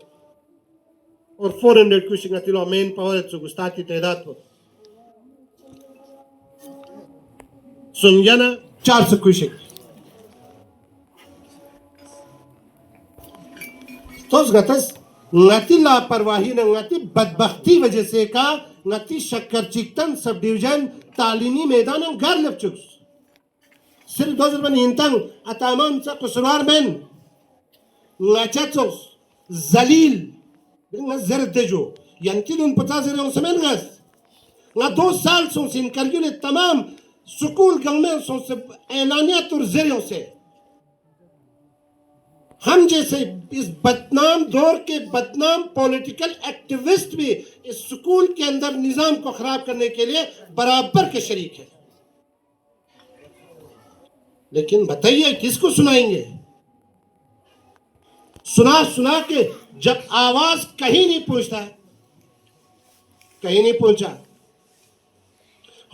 और 400 कुछ ngatiलो मेन पावर है गुस्ताती तादाद हो सुनजना 400 कुछ तो गतस ngati लापरवाही ने ngati बदबख्ती वजह से का ngati शक्कर चिकतन सब डिवीजन तालीमी मैदान घर लपचुक सिर्फ 2000 इंतंग अतामान सा कुसवार में ngachachos zalil नजर देजो yanti dun 50 रे समय ngas nga 2 साल son sin करगिल तमाम स्कूल गवर्नमेंट son से ऐलानियत और जरियों से हम जैसे इस बदनाम दौर के बदनाम पॉलिटिकल एक्टिविस्ट भी इस स्कूल के अंदर निजाम को खराब करने के लिए बराबर के शरीक है, लेकिन बताइए किसको सुनाएंगे? सुना के जब आवाज कहीं नहीं पहुंचता है, कहीं नहीं पहुंचा,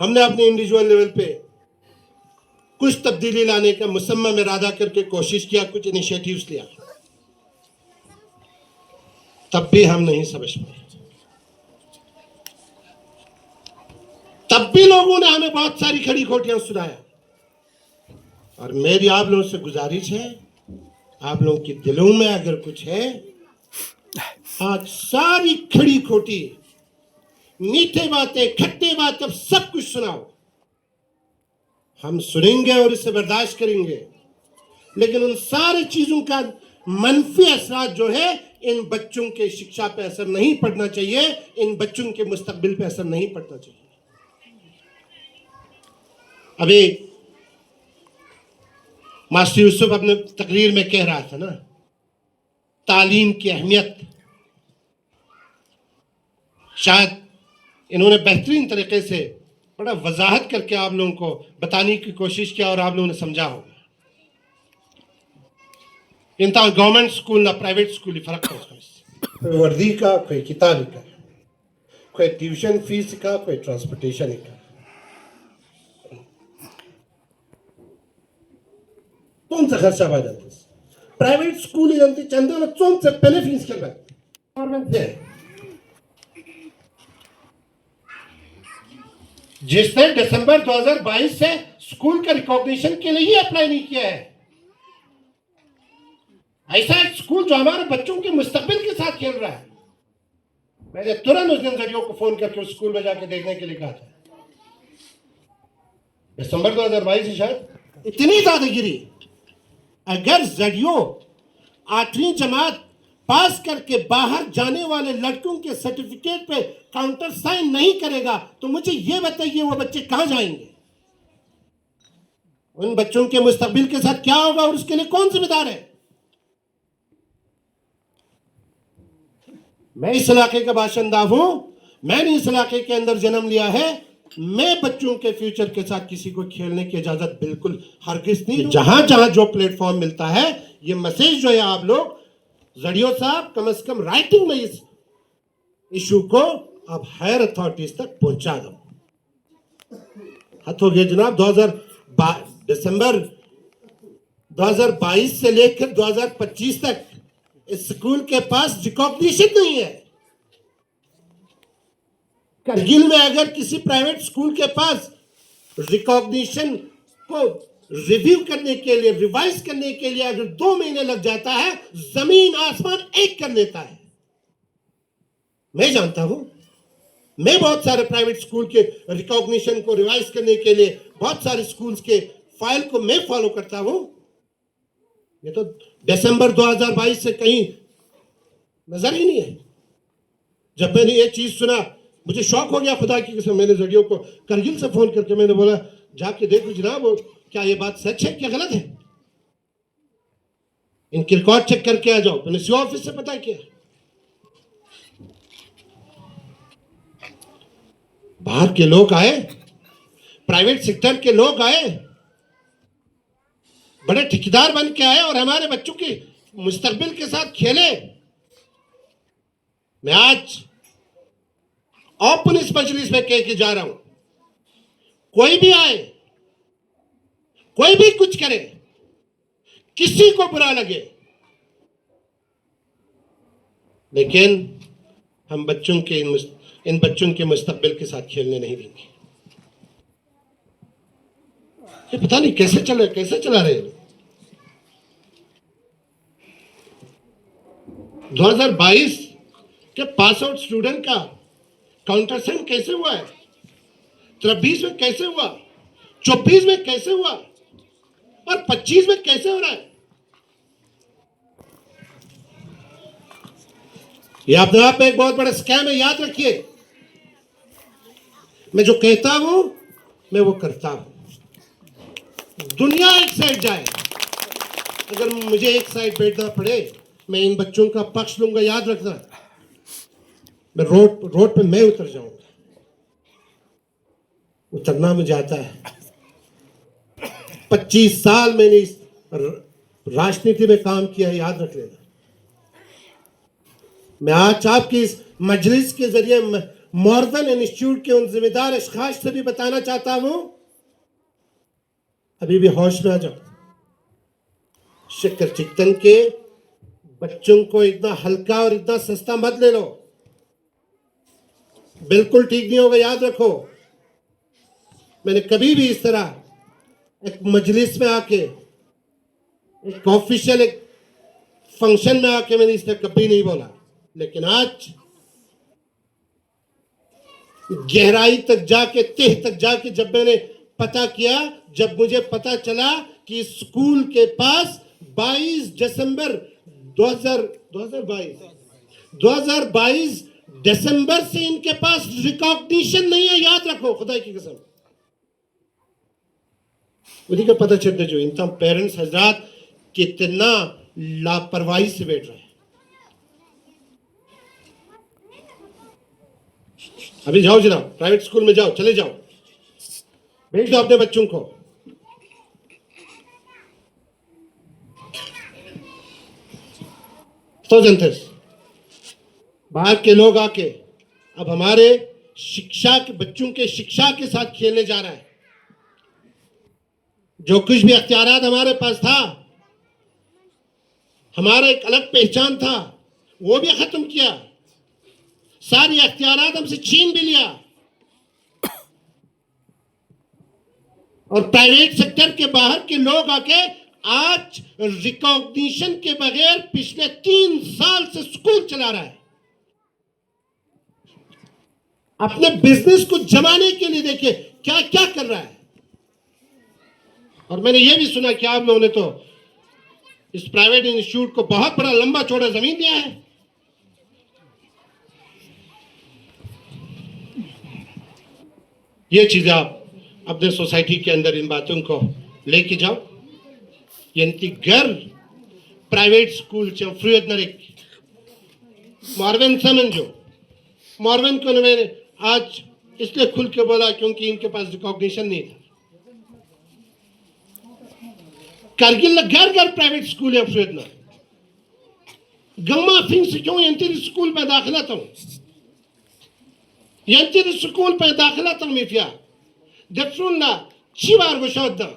हमने अपने इंडिविजुअल लेवल पे कुछ तब्दीली लाने का मुसम्मा में इरादा करके कोशिश किया, कुछ इनिशिएटिव्स लिया, तब भी हम नहीं समझ पाए, तब भी लोगों ने हमें बहुत सारी खड़ी खोटियां सुनाया। और मेरी आप लोगों से गुजारिश है, आप लोगों के दिलों में अगर कुछ है, आज सारी खड़ी खोटी मीठे बातें खट्टे बातें अब सब कुछ सुनाओ, हम सुनेंगे और इसे बर्दाश्त करेंगे, लेकिन उन सारी चीजों का मनफी असर जो है इन बच्चों के शिक्षा पे असर नहीं पड़ना चाहिए, इन बच्चों के मुस्तकबिल पे असर नहीं पड़ना चाहिए। अभी मास्टर यूसुफ अपने तकरीर में कह रहा था ना, तालीम की अहमियत, शायद इन्होंने बेहतरीन तरीके से बड़ा वजाहत करके आप लोगों को बताने की कोशिश किया और आप लोगों ने समझा होगा। इंता गवर्नमेंट स्कूल ना प्राइवेट स्कूल ही फर्क है, कोई वर्दी का, कोई किताब का, कोई ट्यूशन फीस का, कोई ट्रांसपोर्टेशन का, कौन सा खर्चा बढ़ जाता है? प्राइवेट स्कूल ही जानते चंदे में कौन से पहले फीस के बाद गवर्नमेंट है, जिसने दिसंबर 2022 से स्कूल का रिकॉग्निशन के लिए ही अप्लाई नहीं किया है। ऐसा एक स्कूल जो हमारे बच्चों के मुस्तकबिल के साथ खेल रहा है। मैंने तुरंत उस दिन जरियों को फोन करके उस स्कूल में जाके देखने के लिए कहा था। दिसंबर 2022 से शायद इतनी दादागिरी, अगर जरियो 8वीं जमात पास करके बाहर जाने वाले लड़कों के सर्टिफिकेट पे काउंटर साइन नहीं करेगा तो मुझे ये बताइए वो बच्चे कहां जाएंगे? उन बच्चों के मुस्तकबिल के साथ क्या होगा और उसके लिए कौन जिम्मेदार है? मैं इस इलाके का बाशिंदा हूं, मैंने इस इलाके के अंदर जन्म लिया है। मैं बच्चों के फ्यूचर के साथ किसी को खेलने की इजाजत बिल्कुल हरगिज नहीं दूंगा। जहां जहां जो प्लेटफॉर्म मिलता है, ये मैसेज जो है आप लोग जड़ियों साहब कम से कम राइटिंग में इस इशू को आप हायर अथॉरिटीज तक पहुंचा दो। हद हो गया जनाब। दिसंबर 2022 से लेकर 2025 तक इस स्कूल के पास रिकॉग्निशन नहीं है। करगिल में अगर किसी प्राइवेट स्कूल के पास रिकॉग्निशन को रिव्यू करने के लिए, रिवाइज करने के लिए अगर 2 महीने लग जाता है, जमीन आसमान एक कर लेता है। मैं जानता हूं, मैं बहुत सारे प्राइवेट स्कूल के रिकॉग्निशन को रिवाइज करने के लिए बहुत सारे स्कूल्स के फाइल को मैं फॉलो करता हूं। ये तो दिसंबर 2022 से कहीं नजर ही नहीं है। जब मैंने ये चीज सुना, मुझे शौक हो गया खुदा की कसम। मैंने जड़ियों को करगिल से फोन करके मैंने बोला, जाके देखो जनाब वो क्या ये बात सच है क्या गलत है, इनके रिकॉर्ड चेक करके आ जाओ। मैंने सी ऑफिस से पता किया, बाहर के लोग आए, प्राइवेट सेक्टर के लोग आए, बड़े ठेकेदार बन के आए और हमारे बच्चों की मुस्तकबिल के साथ खेले। मैं आज ओपन इस मजलिस में कह के जा रहा हूं, कोई भी आए, कोई भी कुछ करे, किसी को बुरा लगे, लेकिन हम बच्चों के इन बच्चों के मुस्तकबिल के साथ खेलने नहीं देंगे। ये पता नहीं कैसे चला रहे हैं। 2022 के पास आउट स्टूडेंट का काउंटरसेंट कैसे हुआ है, 23 में कैसे हुआ, 24 में कैसे हुआ और 25 में कैसे हो रहा है? ये अपने आप में एक बहुत बड़ा स्कैम है, याद रखिए। मैं जो कहता हूं मैं वो करता हूं। दुनिया एक साइड जाए, अगर मुझे एक साइड बैठना पड़े, मैं इन बच्चों का पक्ष लूंगा। याद रखना, मैं रोड पे मैं उतर जाऊंगा। उतरना मुझे आता है। 25 साल मैंने इस राजनीति में काम किया है, याद रख लेना। मैं आज आपकी इस मजलिस के जरिए मॉर्गन इंस्टीट्यूट के उन जिम्मेदार अशखास से भी बताना चाहता हूं, अभी भी होश में आ जाओ। शक्कर चिकन के बच्चों को इतना हल्का और इतना सस्ता मत ले लो, बिल्कुल ठीक नहीं होगा। याद रखो, मैंने कभी भी इस तरह एक मजलिस में आके, एक ऑफिशियल एक फंक्शन में आके मैंने इस तरह कभी नहीं बोला। लेकिन आज गहराई तक जाके, तह तक जाके जब मैंने पता किया, जब मुझे पता चला कि स्कूल के पास 22 दिसंबर 2022 दिसंबर से इनके पास रिकॉग्निशन नहीं है। याद रखो, खुदा की कसम, उन्हीं का पता चलता जो इन पेरेंट्स हजरात कितना लापरवाही से बैठ रहे हैं। अभी जाओ जनाब, प्राइवेट स्कूल में जाओ, चले जाओ, भेज दो अपने बच्चों को। तो जनते बाहर के लोग आके अब हमारे शिक्षा के बच्चों के शिक्षा के साथ खेलने जा रहा है। जो कुछ भी अख्तियारात हमारे पास था, हमारा एक अलग पहचान था, वो भी खत्म किया। सारी अख्तियारात हमसे छीन भी लिया और प्राइवेट सेक्टर के बाहर के लोग आके आज रिकॉग्निशन के बगैर पिछले 3 साल से स्कूल चला रहा है। अपने बिजनेस को जमाने के लिए देखिए क्या क्या कर रहा है। और मैंने ये भी सुना कि आप लोगों ने तो इस प्राइवेट इंस्टीट्यूट को बहुत बड़ा लंबा चौड़ा जमीन दिया है। ये चीजें आप अपने सोसाइटी के अंदर इन बातों को लेके जाओ यांची घर प्राइवेट स्कूल चे फ्रीयतनरिक मार्विन समझो मार्विन को मैंने आज इसलिए खुल के बोला क्योंकि इनके पास रिकॉग्निशन नहीं था। कारगिल घर घर प्राइवेट स्कूल है फ्रीयतना गम्मा फिंग से क्यों यंत्री स्कूल में दाखिला था यंत्री स्कूल में दाखिला था मिफिया दफरुल्ला चिवार गुशौदा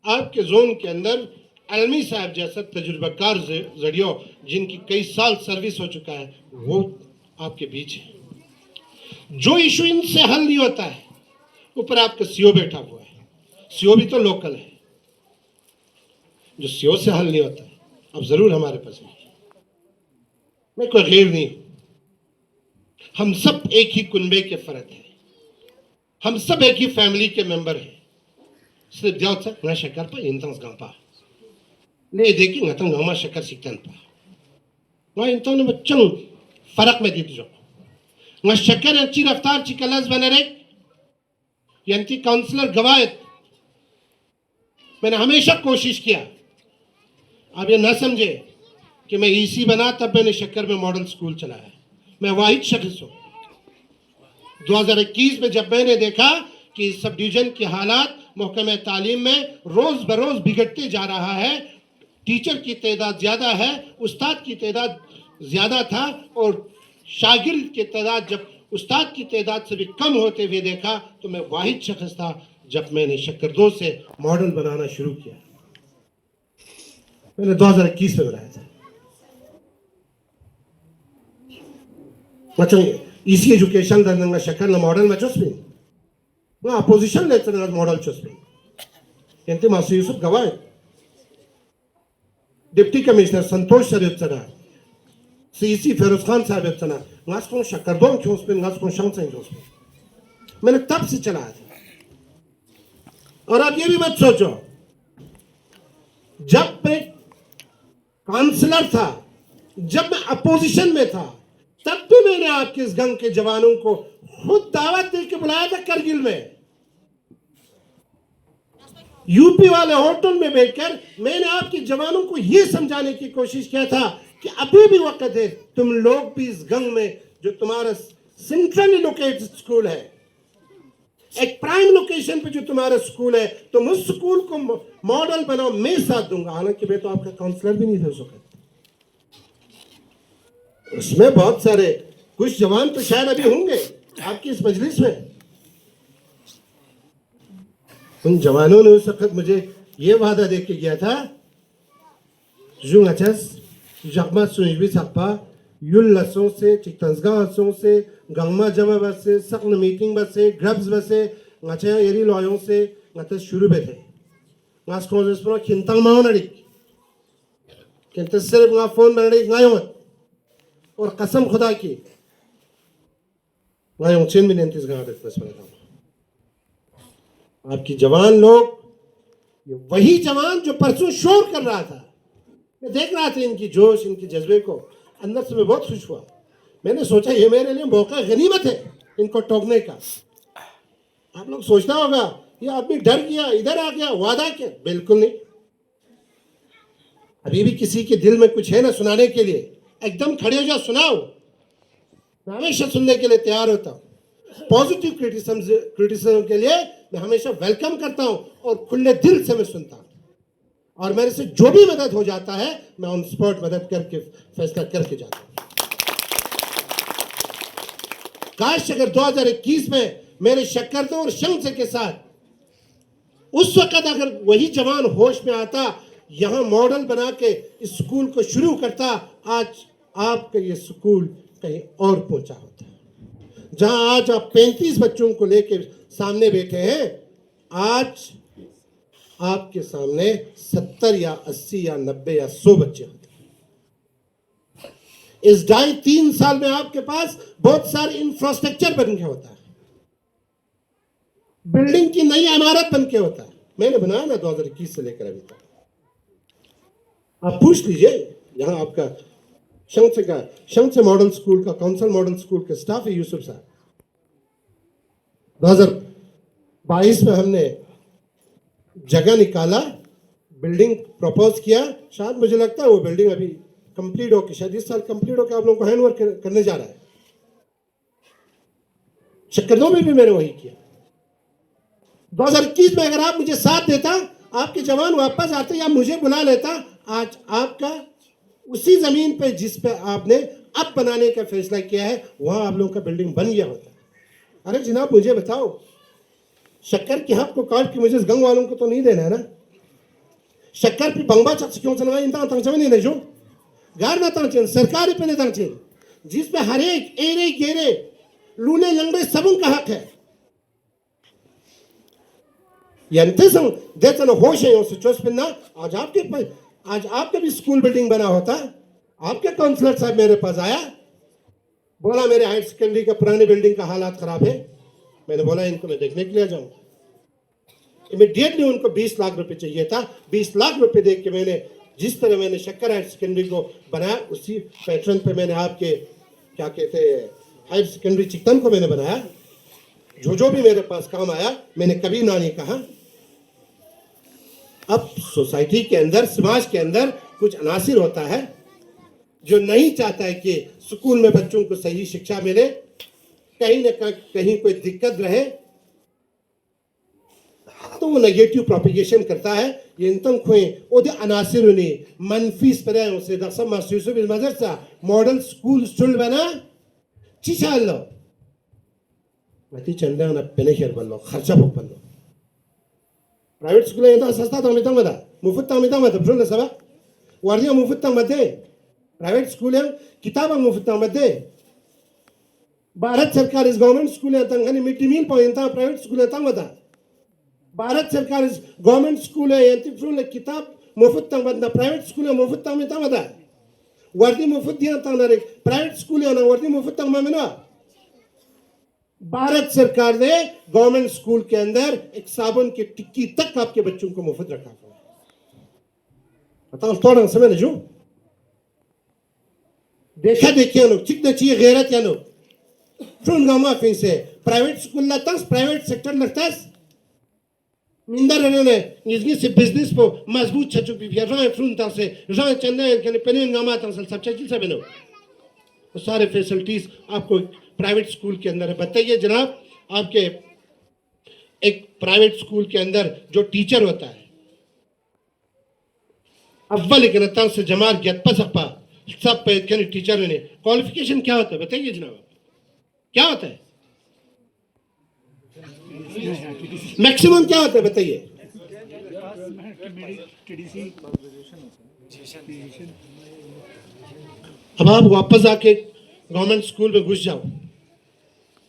आपके जोन के अंदर अलमी साहब जैसा तजुर्बाकार जरियो जिनकी कई साल सर्विस हो चुका है वो आपके बीच है। जो इशू इनसे हल नहीं होता है ऊपर आपका सीओ बैठा हुआ है, सीओ भी तो लोकल है, जो सीओ से हल नहीं होता है अब जरूर हमारे पास नहीं। मैं कोई गैर नहीं हूं, हम सब एक ही कुनबे के फर्द हैं, हम सब एक ही फैमिली के मेंबर हैं। सिर्फ जाओ तक ना शक्कर पर इंतंस गांपा ले देखी नतंग गामा शक्कर सिकतन पा ना इंतंग ने बच्चों फर्क में दीत जो ना शक्कर अच्छी रफ्तार चिकलस बने रहे यंती काउंसलर गवायत मैंने हमेशा कोशिश किया। आप ये ना समझे कि मैं ईसी बना तब मैंने शक्कर में मॉडल स्कूल चलाया, मैं वाहिद शख्स हूं। 2021 में जब मैंने देखा कि सब डिवीजन की हालात महकमे तालीम में रोज बरोज बिगड़ते जा रहा है, टीचर की तादाद ज्यादा है, उस्ताद की तादाद ज्यादा था और शागिर्द की तादाद जब उस्ताद की तादाद से भी कम होते हुए देखा तो मैं वाहिद शख्स था जब मैंने शक्कर 2 से मॉडल बनाना शुरू किया। मैंने 2021 में बनाया था। मतलब इसी एजुकेशन दंगा शक्कर ना मॉडल में चुस्पी ना अपोजिशन लेते ना मॉडल चुस्पी यंती मास्टर यूसुफ गवाए डिप्टी कमिश्नर संतोष शरीफ चना सीसी फिरोज खान साहब चना गास को शक्कर दो क्यों उसपे गास को शंख से उसपे मैंने तब से चलाया था। और आप ये भी मत सोचो जब मैं काउंसलर था, जब मैं अपोजिशन में था, तब भी मैंने आपके इस गंग के जवानों को खुद दावत दे के बुलाया था करगिल में। यूपी वाले होटल में बैठकर मैंने आपके जवानों को यह समझाने की कोशिश किया था कि अभी भी वक्त है, तुम लोग भी इस गंग में जो तुम्हारा सेंट्रली लोकेटेड स्कूल है, एक प्राइम लोकेशन पे जो तुम्हारा स्कूल है, तुम उस स्कूल को मॉडल बनाओ, मैं साथ दूंगा। हालांकि मैं तो आपका काउंसलर भी नहीं था उस वक्त। उसमें बहुत सारे कुछ जवान तो शायद अभी होंगे आपकी इस मजलिस में। उन जवानों ने उस वक्त मुझे ये वादा दे के गया था जुंग अचस जगमा सुनिबी सकपा युल लसों से चिकतंसगा हसों से गंगमा जमा बस से सकन मीटिंग बस से ग्रब्स बस से ngachaya yeri loyong se ngata shuru bethe ngas ko jespro khintang maunari किंतु सिर्फ ना फोन बनने गायों और कसम खुदा की गायों चीन में नेंतीस गाँव देखते हैं आपकी जवान लोग वही जवान जो परसों शोर कर रहा था, मैं देख रहा था इनकी जोश इनके जज्बे को, अंदर से मैं बहुत खुश हुआ। मैंने सोचा ये मेरे लिए मौका गनीमत है इनको टोकने का। आप लोग सोचना होगा ये आदमी डर गया इधर आ गया वादा किया, बिल्कुल नहीं। अभी भी किसी के दिल में कुछ है ना सुनाने के लिए, एकदम खड़े हो जाओ सुनाओ, मैं हमेशा सुनने के लिए तैयार होता हूँ। पॉजिटिव क्रिटिसिज्म के लिए मैं हमेशा वेलकम करता हूँ और खुले दिल से मैं सुनता हूँ और मेरे से जो भी मदद हो जाता है मैं ऑन स्पॉट मदद करके फैसला करके जाता हूँ। काश अगर 2021 में मेरे शक्कर और शंख के साथ उस वक्त अगर वही जवान होश में आता, यहाँ मॉडल बना के इस स्कूल को शुरू करता, आज आपका ये स्कूल कहीं और पहुंचा होता। जहां आज आप 35 बच्चों को लेकर सामने बैठे हैं, आज आपके सामने 70 या 80 या 90 या 100 बच्चे होते हैं। इस 2.5-3 साल में आपके पास बहुत सारे इंफ्रास्ट्रक्चर बन के होता है, बिल्डिंग की नई इमारत बन के होता है। मैंने बनाया ना 2021 से लेकर अभी तक, आप पूछ लीजिए यहाँ आपका शंख मॉडल स्कूल का काउंसिल मॉडल स्कूल के स्टाफ है यूसुफ साहब। 2022 में हमने जगह निकाला, बिल्डिंग प्रपोज किया। शायद मुझे लगता है वो बिल्डिंग अभी कंप्लीट होकर, शायद इस साल कंप्लीट होकर आप लोगों को हैंड ओवर करने जा रहा है। शक्कर में भी मैंने वही किया। 2021 में अगर आप मुझे साथ देता, आपके जवान वापस आते या मुझे बुला लेता, आज आपका उसी जमीन पे जिस पे आपने अब बनाने का फैसला किया है वहां आप लोगों का बिल्डिंग बन गया होता। अरे जनाब मुझे बताओ, शक्कर की हक को काट के मुझे गंग वालों को तो नहीं देना है ना। शक्कर पे बंगबा चक्स क्यों चलना इंता तंगचवे नहीं जो गार ना तंगचेन सरकारी पे नहीं तंगचेन, जिस पे हर एक एरे गेरे लूने लंगड़े सबों का हक है। यंते संग देते ना होश है उस चोस पे ना। आज आपके भी स्कूल बिल्डिंग बना होता, आपके काउंसलर साहब मेरे पास आया, बोला मेरे हायर सेकेंडरी का पुरानी बिल्डिंग का हालात खराब है। मैंने बोला इनको मैं देखने के लिए जाऊँ। इमीडिएटली उनको 20 लाख रुपए चाहिए था। 20 लाख रुपए देख के मैंने जिस तरह मैंने शक्कर हायर सेकेंडरी को बनाया उसी पैटर्न पे मैंने आपके क्या कहते हैं हायर सेकेंडरी चिकन को मैंने बनाया। जो भी मेरे पास काम आया मैंने कभी ना नहीं कहा। अब सोसाइटी के अंदर, समाज के अंदर कुछ अनासिर होता है जो नहीं चाहता है कि स्कूल में बच्चों को सही शिक्षा मिले, कहीं न कहीं कोई दिक्कत रहे, तो वो नेगेटिव प्रोपिगेशन करता है। ये इंतम खोए ओदे अनासिर ने मनफी स्परे उसे दसम मास्यूसु बिल मदरसा मॉडल स्कूल स्टूल बना चिचालो मती चंदा ना पेनेशर बल्लो खर्चा भोग बल्लो। प्राइवेट स्कूल है सस्ता तो मिता मदा मुफ्त तो मिता मदा प्रोल सबा वार्डिया मुफ्त तो मदे प्राइवेट स्कूल है किताबा मुफ्त तो मदे। भारत सरकार इस गवर्नमेंट स्कूल है तंगनी मिट्टी मील पॉइंटा प्राइवेट स्कूल है तंग मदा। भारत सरकार इस गवर्नमेंट स्कूल है यंती प्रोल किताब मुफ्त तो मदा प्राइवेट स्कूल है मुफ्त तो मिता मदा। वर्दी मुफ्त दिया तंग ना रे प्राइवेट स्कूल है ना वर्दी मुफ्त तंग में। भारत सरकार ने गवर्नमेंट स्कूल के अंदर एक साबुन की टिक्की तक आपके बच्चों को मुफ्त रखा है। बताओ थोड़ा समय ना जो देखा देखिए लोग चिक चाहिए गैरत या लोग फ्रून गामा फिर से प्राइवेट स्कूल लगता है, प्राइवेट सेक्टर लगता है। मिंदर ने इसकी से बिजनेस को मजबूत छचु भी रहा फ्रून तक से रहा चंदे के पेन गामा तक सब चीज से बनो तो सारे फैसिलिटीज आपको प्राइवेट स्कूल के अंदर है। बताइए जनाब, आपके एक प्राइवेट स्कूल के अंदर जो टीचर होता है अव्वल के से जमार गत्पा सपा सब पे टीचर ने क्वालिफिकेशन क्या होता है बताइए जनाब, क्या होता है मैक्सिमम क्या होता है बताइए। अब आप वापस आके गवर्नमेंट स्कूल में घुस जाओ,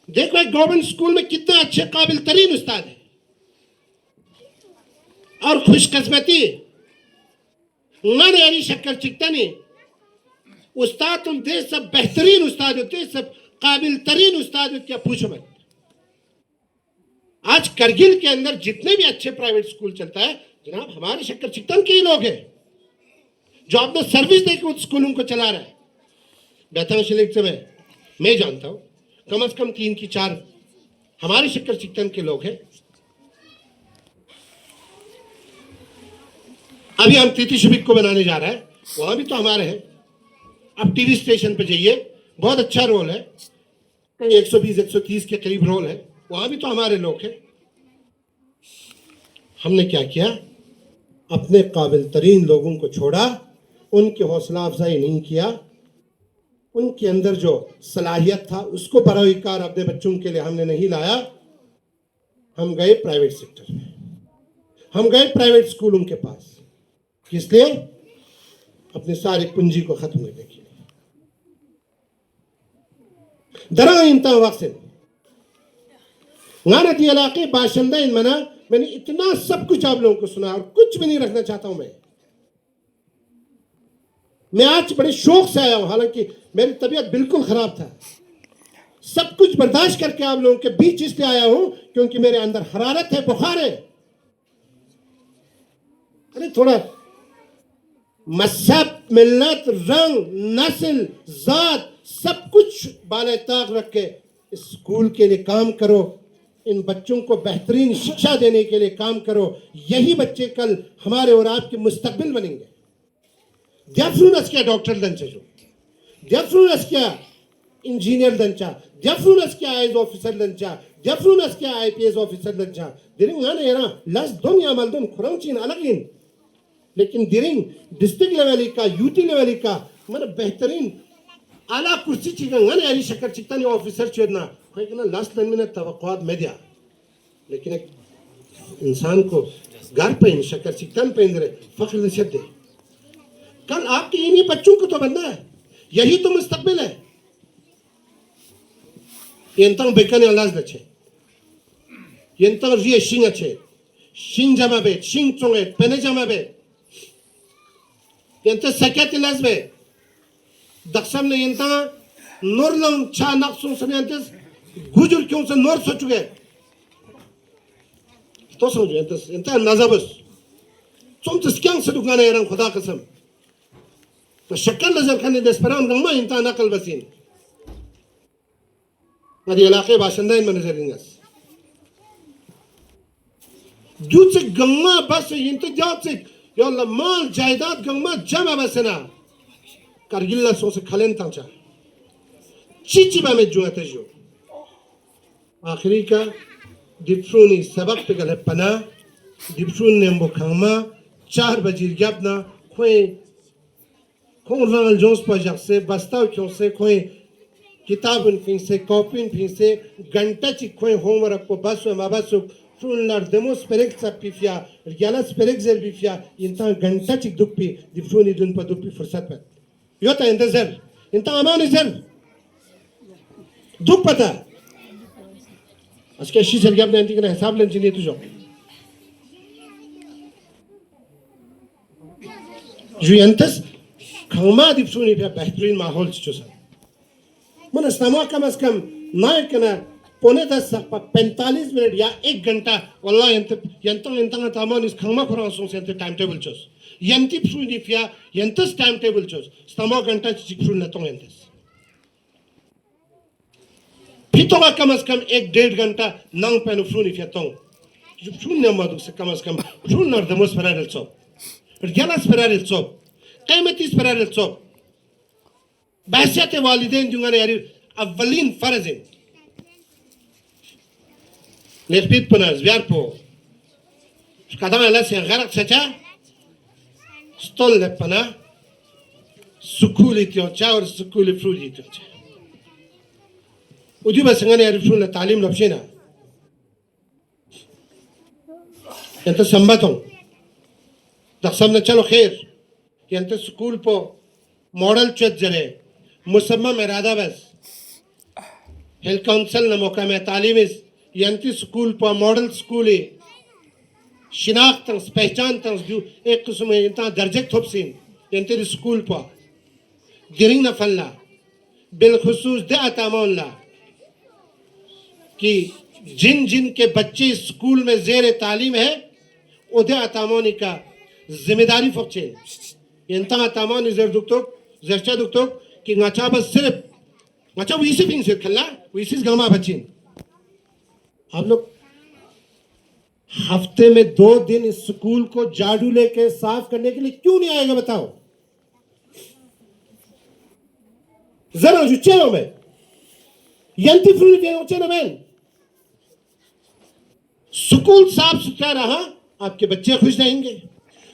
देखो एक गवर्नमेंट स्कूल में कितने अच्छे काबिल तरीन उस्ताद है और खुशकिस्मती यानी शक्कर चिकता नहीं उस्ताद तुम थे सब बेहतरीन उस्ताद होते, सब काबिल तरीन उस्ताद होते, क्या पूछो मत। आज करगिल के अंदर जितने भी अच्छे प्राइवेट स्कूल चलता है जनाब हमारे शक्कर चिकतन के ही लोग हैं जो अपना सर्विस देकर उस स्कूलों को चला रहा है। बेहतर समय मैं जानता हूं कम से कम 3 की 4 हमारे शक्कर चिकतन के लोग हैं। अभी हम तीती शुबिक को बनाने जा रहे हैं, वहां भी तो हमारे हैं। अब टीवी स्टेशन पे जाइए, बहुत अच्छा रोल है, कहीं 120-130 के करीब रोल है, वहां भी तो हमारे लोग हैं। हमने क्या किया, अपने काबिल तरीन लोगों को छोड़ा, उनकी हौसला अफजाई नहीं किया, उनके अंदर जो सलाहियत था उसको बरोकार अपने बच्चों के लिए हमने नहीं लाया। हम गए प्राइवेट सेक्टर में, हम गए प्राइवेट स्कूलों के पास, किस लिए? अपनी सारी पूंजी को खत्म करने के लिए। दरा इंता वक्त गानती इलाके बाशिंदा इन मना मैंने इतना सब कुछ आप लोगों को सुना और कुछ भी नहीं रखना चाहता हूं। मैं आज बड़े शौक से आया हूं, हालांकि मेरी तबीयत बिल्कुल खराब था। सब कुछ बर्दाश्त करके आप लोगों के बीच इसलिए आया हूं क्योंकि मेरे अंदर हरारत है, बुखार है। अरे थोड़ा मजहब, मिल्लत, रंग, नस्ल, जात सब कुछ बाले ताक रख के स्कूल के लिए काम करो। इन बच्चों को बेहतरीन शिक्षा देने के लिए काम करो। यही बच्चे कल हमारे और आपके मुस्तकबिल बनेंगे। Därför ska डॉक्टर दंचा जो, därför ska इंजीनियर दंचा, därför ska आईएएस ऑफिसर दंचा, därför ska आईपीएस ऑफिसर दंचा। दिरिंग ना ना लास्ट दुनिया मालूम खुरांचीन अलग इन, लेकिन दिरिंग डिस्ट्रिक्ट लेवल का यूटी लेवल का मतलब बेहतरीन आला कुर्सी चिकन ना यारी शक्कर चिकता नहीं ऑफिसर चुनना कोई कहना लास्ट लाइन में तवक्कुआत में दिया, लेकिन एक इंसान को घर पे शक्कर चिकता पे इंद्रे फख्र नशद दे। कल आपके इन्हीं बच्चों को तो बनना है, यही तो मुस्तकबिल है। यंतंग बेकने अलाज नचे, यंतंग रिये शिंग अच्छे, शिंग जमा बे, शिंग चोंगे, पेने जमा बे, यंतंग सकेत इलाज बे, दक्षम ने यंतंग नोर लंग चा नक्सों से यंतंग गुजुर क्यों से नोर सोचुगे, तो समझो यंतंग नज़ाबस, तुम तो स्क्यांग से दुकाने यरंग खुदा कसम, तो शक्कर नजर करने देस्परान गंगा यंतंग नकल बसीन मधी इलाके बाशिंदा इन मनजरिंगस दूध से गंगा बस इंतजाम से यो लमाल जायदाद गंगा जमा बसना करगिल्ला सो से खलें तंचा चिचिबा में जुआते जो आखिरी का डिप्रूनी सबक पे गले पना डिप्रून ने मो खंगमा 4 बजे गियाबना कोई रंगल जोंस पर जैसे बस्ताव क्यों से कोई किताबन फिर से कॉपीन फिर से घंटा चिकोई होमवर्क को बस में बसु फ्रूनर डेमोस पेरेक्स पिफिया रियालस पेरेक्सर पिफिया इंता घंटा चिक दुप्पी डिफ्रूनी दुन पर दुप्पी फुर्सत पर योता इंतज़ार इंता अमान इज़र दुप पता असके शी सरगियाब ने इंती का हिसाब लें जिन्हें तुझो जो यंतस खंमा डिफ्रूनी पे बेहतरीन माहौल चुसा मन इस्लामा कम अज़ कम ना करना 45 मिनट या 1 घंटा वल्ला यंतंग तामान इस खंमा खुरांसों से टाइम टेबल चोस यंती फ्रूनी फिया यंतस टाइम टेबल चोस इस्लामा घंटा चिक फ्रून लेतों यंतस फितोगा कम अज़ कम 1-1.5 घंटा नंग पेनु फ्रूनी फिया तों जो फ्रून ने मादुक से कम अज़ कम फ्रून नर दमोस परारेल चो रियालस परारेल चो क़ैमतीस परारेल चो बहसियत वालिदैन जुंगाने यारी अव्वलीन फर्ज है लेफ्ट पना ज़्यार पो कदम अल्लाह से गरक सचा स्टॉल ले पना सुकूली त्योंचा और सुकूली फ्रूजी त्योंचा उदी बसंगने यारी फ्रूल ले तालीम लपशे ना यंत्र संबतों दक्षम ने चलो खैर यंत्र स्कूल पो मॉडल चेक जरे मुसम्मा में राधा बस हेल्थ काउंसिल न मौका में तालीम इस यंती स्कूल पर मॉडल स्कूल है शिनाख्त तंग पहचान तंग जो एक किस्म में इंता दर्जे थोपसीन यंती स्कूल पर गिरिंग न फल्ला बिलखुसूस दे अतामोन ला कि जिन जिन के बच्चे स्कूल में ज़ेर तालीम है उधे अतामोनी का जिम्मेदारी फोक्चे यंता अतामोनी ज़र दुक्तो ज़रचा दुक्तो कि ngacha बस सिर्फ ngacha वीसी फिंग से खल्ला वीसी गमा बच्चीन आप लोग हफ्ते में 2 दिन इस स्कूल को झाड़ू लेके साफ करने के लिए क्यों नहीं आएगा बताओ जरा जो चेलो में यंती फ्रूट के चेलो में स्कूल साफ सुथरा रहा आपके बच्चे खुश रहेंगे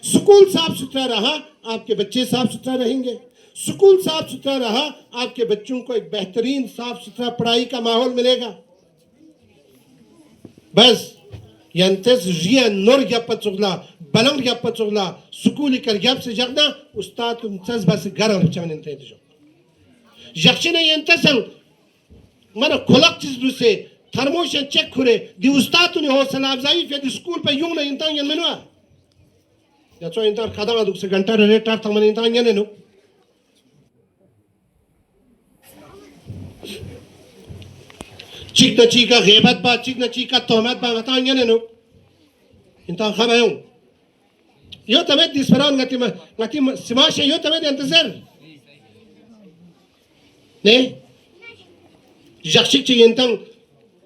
स्कूल साफ सुथरा रहा आपके बच्चे साफ सुथरा रहेंगे स्कूल साफ सुथरा रहा आपके बच्चों को एक बेहतरीन साफ सुथरा पढ़ाई का माहौल मिलेगा बस यंतस रिया नोर गप्पा चुगला बलंग गप्पा चुगला स्कूल कर गप से जगना उस्ताद तुम सस बस गरम चमन इंते जो यक्षने यंतस मन खुलक चीज से थर्मोशन चेक खुरे दी उस्ताद तुने हौसला अफजाई फिर स्कूल पे यूं ना इंता यन मनवा या तो इंता खदा दुख से घंटा रेटर तमन इंता यन नो चिकना चिका ग़ैबत बा चिकना चिका तोहमत बा बताएंगे ने नो इंता खबायों यो तमें दिसपरान गति सिमाशे यो तमें इंतज़ार ने यक्षिक ची इंता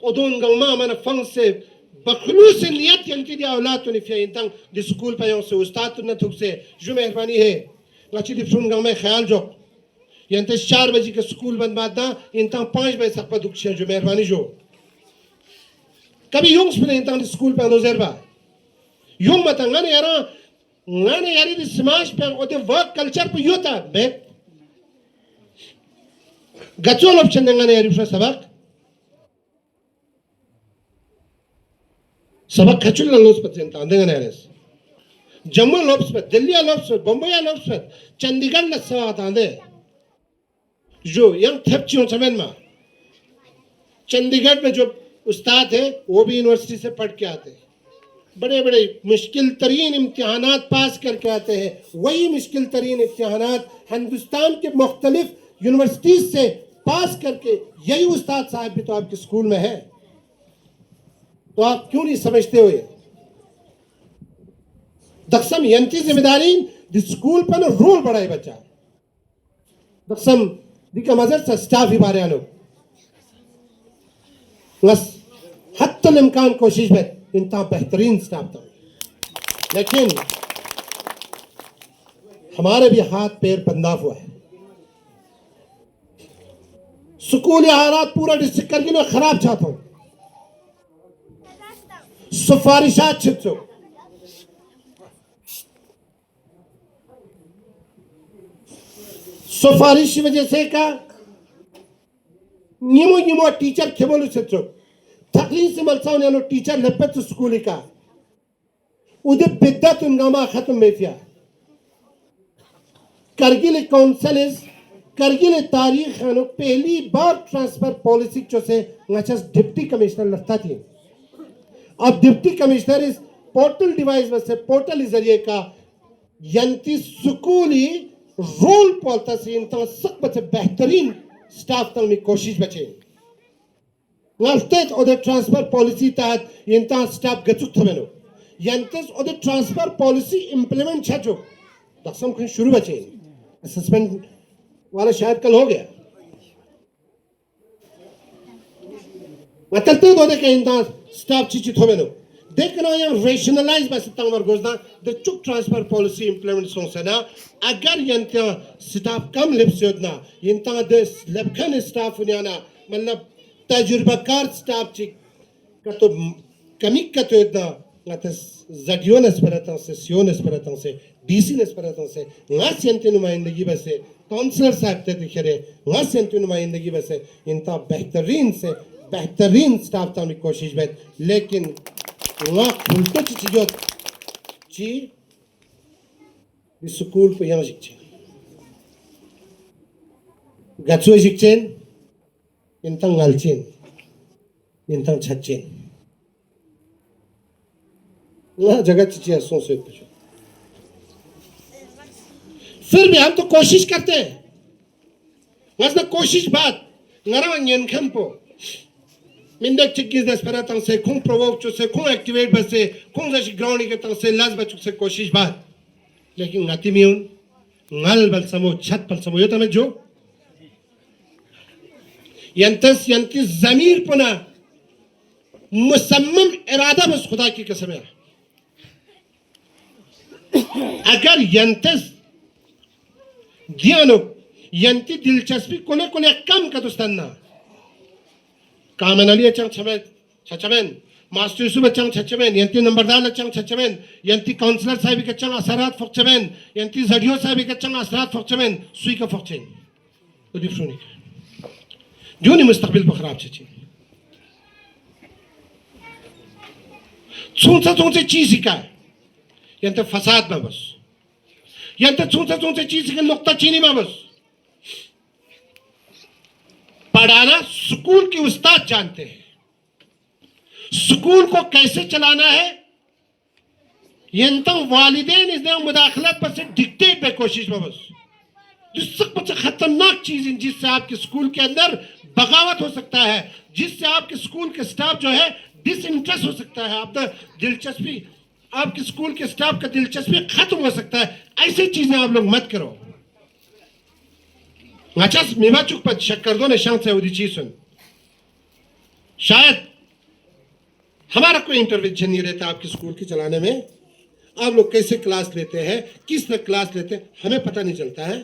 odon gangma mana fang se बखलूस नियत यंती दी औलाद तो निफिया इंतंग दी स्कूल पे यों से उस्ताद तो न थुक से जो मेहरबानी है लची दी फ्रुन गांव में ख्याल जो यंते 4 बजे के स्कूल बंद बात ना इंतंग 5 बजे तक पर दुख से जो मेहरबानी जो कभी योंग स्पिन इंतंग दी स्कूल पे अंदर बा योंग मतंग गाने यारी दी समाज पे ओते वर्क कल्चर पे योता बे गचोल ऑप्शन गाने यारी फ्रा सबक खचुल लोस पर चिंता अंधेंगे नैरेस जम्मू लोप्स पर दिल्ली लोप्स पर बम्बई लोप्स पर चंडीगढ़ लस्सा आता अंधे जो यंग थप्चियों चमेन में चंडीगढ़ में जो उस्ताद है वो भी यूनिवर्सिटी से पढ़ के आते हैं बड़े बड़े मुश्किल तरीन इम्तिहानात पास करके आते हैं वही मुश्किल तरीन इम्तिहानात हिंदुस्तान के मुख्तलिफ यूनिवर्सिटीज से पास करके यही उस्ताद साहब भी तो आपके स्कूल में है तो आप क्यों नहीं समझते हो ये दक्षम यंती जिम्मेदारी द स्कूल पर ना रोल बड़ा है बच्चा दक्षम दिका मजर से स्टाफ ही बारे आनो बस हत्तल इम्कान कोशिश में इनता बेहतरीन स्टाफ था लेकिन हमारे भी हाथ पैर बंधा हुआ है स्कूल हालात पूरा डिस्ट्रिक्ट करके मैं खराब चाहता हूं सिफारिशात छित्सो सिफारिश वजह से का निमो टीचर खेबोलु छित्सो तकलीफ से मलसाव ने टीचर लेपत स्कूल का उधर बिद्दत उनगामा खत्म में किया करगिल काउंसिल करगिल तारीख पहली बार ट्रांसफर पॉलिसी जो से डिप्टी कमिश्नर लगता थी अब डिप्टी कमिश्नर इस पोर्टल डिवाइस में से पोर्टल इस जरिए का यंती स्कूली रोल पोलता से इंता सब बच्चे बेहतरीन स्टाफ तक में कोशिश बचे नाफ्तेज और ट्रांसफर पॉलिसी तहत इंता स्टाफ गचुक थमेनो यंतस और ट्रांसफर पॉलिसी इंप्लीमेंट छजो दक्षम कहीं शुरू बचे सस्पेंड वाला शायद कल हो गया मतलब तो दो के इंता स्टाफ चिची थोमेनो देखना यहाँ रेशनलाइज बस तंग गोजना द चुक ट्रांसफर पॉलिसी इंप्लीमेंट सोचना अगर यंत्या स्टाफ कम लिप्स योजना यंता द लेबखन स्टाफ उन्याना मतलब तजुर्बाकार स्टाफ चिक का तो कमी का तो योजना नतस जडियोनस परतों से सियोनस परतों से डीसीनस परतों से नास यंत्य नुमाइंदगी बसे काउंसलर साहब ते दिखरे नास यंत्य नुमाइंदगी बसे इनता बेहतरीन स्टाफ तामी कोशिश बैठ लेकिन वहाँ खुलतो चीज़ों ची स्कूल पे यहाँ शिक्षे गच्चों शिक्षेन इंतंग गालचेन इंतंग छच्चेन वहाँ जगह चीज़ें सोच से पूछो फिर भी हम तो कोशिश करते हैं वैसे कोशिश बात नरवांग यंखम पो मिंदक चिक्कीज़ दस्परा तंग से खूं प्रोवोक चो से खूं एक्टिवेट बसे खूं जैसी ग्राउंड के तंग से लाज बचुक से कोशिश बात लेकिन नाती मियों नल बल समो छत बल समो यो तमें जो यंती ज़मीर पुना मुसम्मम इरादा बस खुदा की कसम है अगर यंतस ज्ञानो यंती दिलचस्पी कोने कोने कम का दुस्ताना कामनाली चंग छचमेन मास्टर सुबह चंग छचमेन यंती नंबरदार चंग छचमेन यंती काउंसलर साहब के चंग असरात फक्चमेन यंती जडियो साहब के चंग असरात फक्चमेन सुई का फक्चेन तो डिफरेंट जो नहीं मुस्तकबिल पर खराब छची चूंचे चीज का यंते फसाद में बस यंते चूंचे चीज के नुक्ता चीनी में बस पढ़ाना स्कूल के उस्ताद जानते हैं स्कूल को कैसे चलाना है यंतम वालिदैन इसने मुदाखलत पर से डिक्टेट पे कोशिश में बस जिससे सबसे खतरनाक चीज जिससे आपके स्कूल के अंदर बगावत हो सकता है जिससे आपके स्कूल के स्टाफ जो है डिसइंटरेस्ट हो सकता है आपका दिलचस्पी आपके स्कूल के स्टाफ का दिलचस्पी खत्म हो सकता है ऐसी चीजें आप लोग मत करो अच्छा मेवा चुक पर शक कर दो ना शांत से उदी चीज सुन शायद हमारा कोई इंटरवेंशन नहीं रहता आपकी स्कूल की चलाने में। आप लोग कैसे क्लास लेते हैं, किस तरह क्लास लेते हैं, हमें पता नहीं चलता है।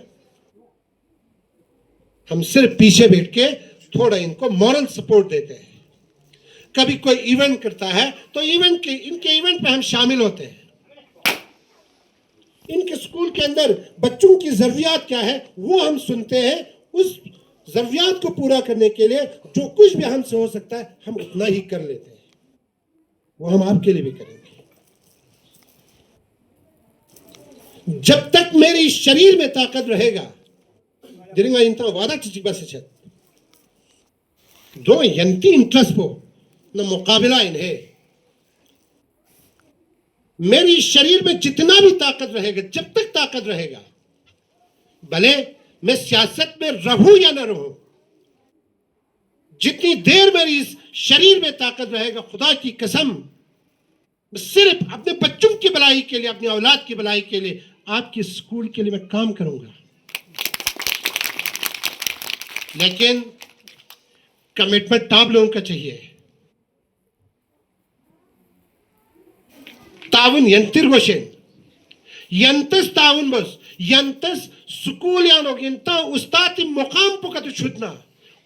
हम सिर्फ पीछे बैठ के थोड़ा इनको मॉरल सपोर्ट देते हैं। कभी कोई इवेंट करता है तो इनके इवेंट पे हम शामिल होते हैं। इनके स्कूल के अंदर बच्चों की जरूरियात क्या है वो हम सुनते हैं। उस जरूरियात को पूरा करने के लिए जो कुछ भी हमसे हो सकता है हम उतना ही कर लेते हैं। वो हम आपके लिए भी करेंगे। जब तक मेरे शरीर में ताकत रहेगा दिरिंगा इंता वादा चिचिबा से छत दो यंती इंटरेस्ट हो न मुकाबला इन्हें। मेरी शरीर में जितना भी ताकत रहेगा, जब तक ताकत रहेगा, भले मैं सियासत में रहूं या ना रहूं, जितनी देर मेरी इस शरीर में ताकत रहेगा, खुदा की कसम सिर्फ अपने बच्चों की भलाई के लिए, अपनी औलाद की भलाई के लिए, आपके स्कूल के लिए मैं काम करूंगा। लेकिन कमिटमेंट आप लोगों का चाहिए। ताउन यंतिर गोशेन यंतस ताउन बस यंतस स्कूल यानो गिनता उस्तादी मुकाम पुका तो छुटना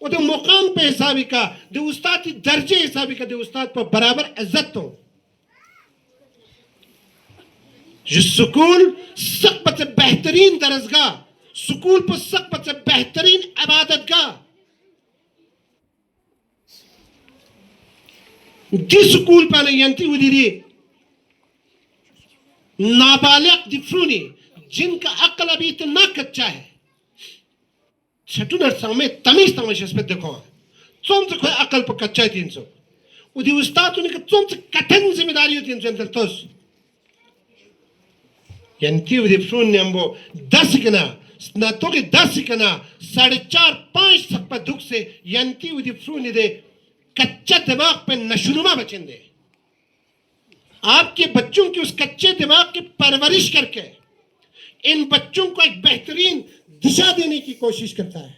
वो तो मुकाम पे हिसाबी का दे उस्तादी दर्जे हिसाबी का दे उस्ताद पर बराबर इज्जत तो जो स्कूल सकबत से बेहतरीन दरसगाह, स्कूल पर सकबत से बेहतरीन इबादतगाह, जिस स्कूल पर यंती उदिरी नाबालिग दिफ्रूनी जिनका अक्ल अभी इतना कच्चा है छटू समय तमीज तमाशे पे देखो चोम से कोई अक्ल पर कच्चा है 300 उदी उस्ताद उन्हें चोम से कठिन जिम्मेदारी होती है 300 तो यंती उदी फ्रून ने हमको 10 कना स्नातों के 10 कना 4.5-5 तक पर दुख से यंती उदी फ्रून दे कच्चा दिमाग पे नशुनुमा बचेंगे। आपके बच्चों की उस कच्चे दिमाग की परवरिश करके इन बच्चों को एक बेहतरीन दिशा देने की कोशिश करता है।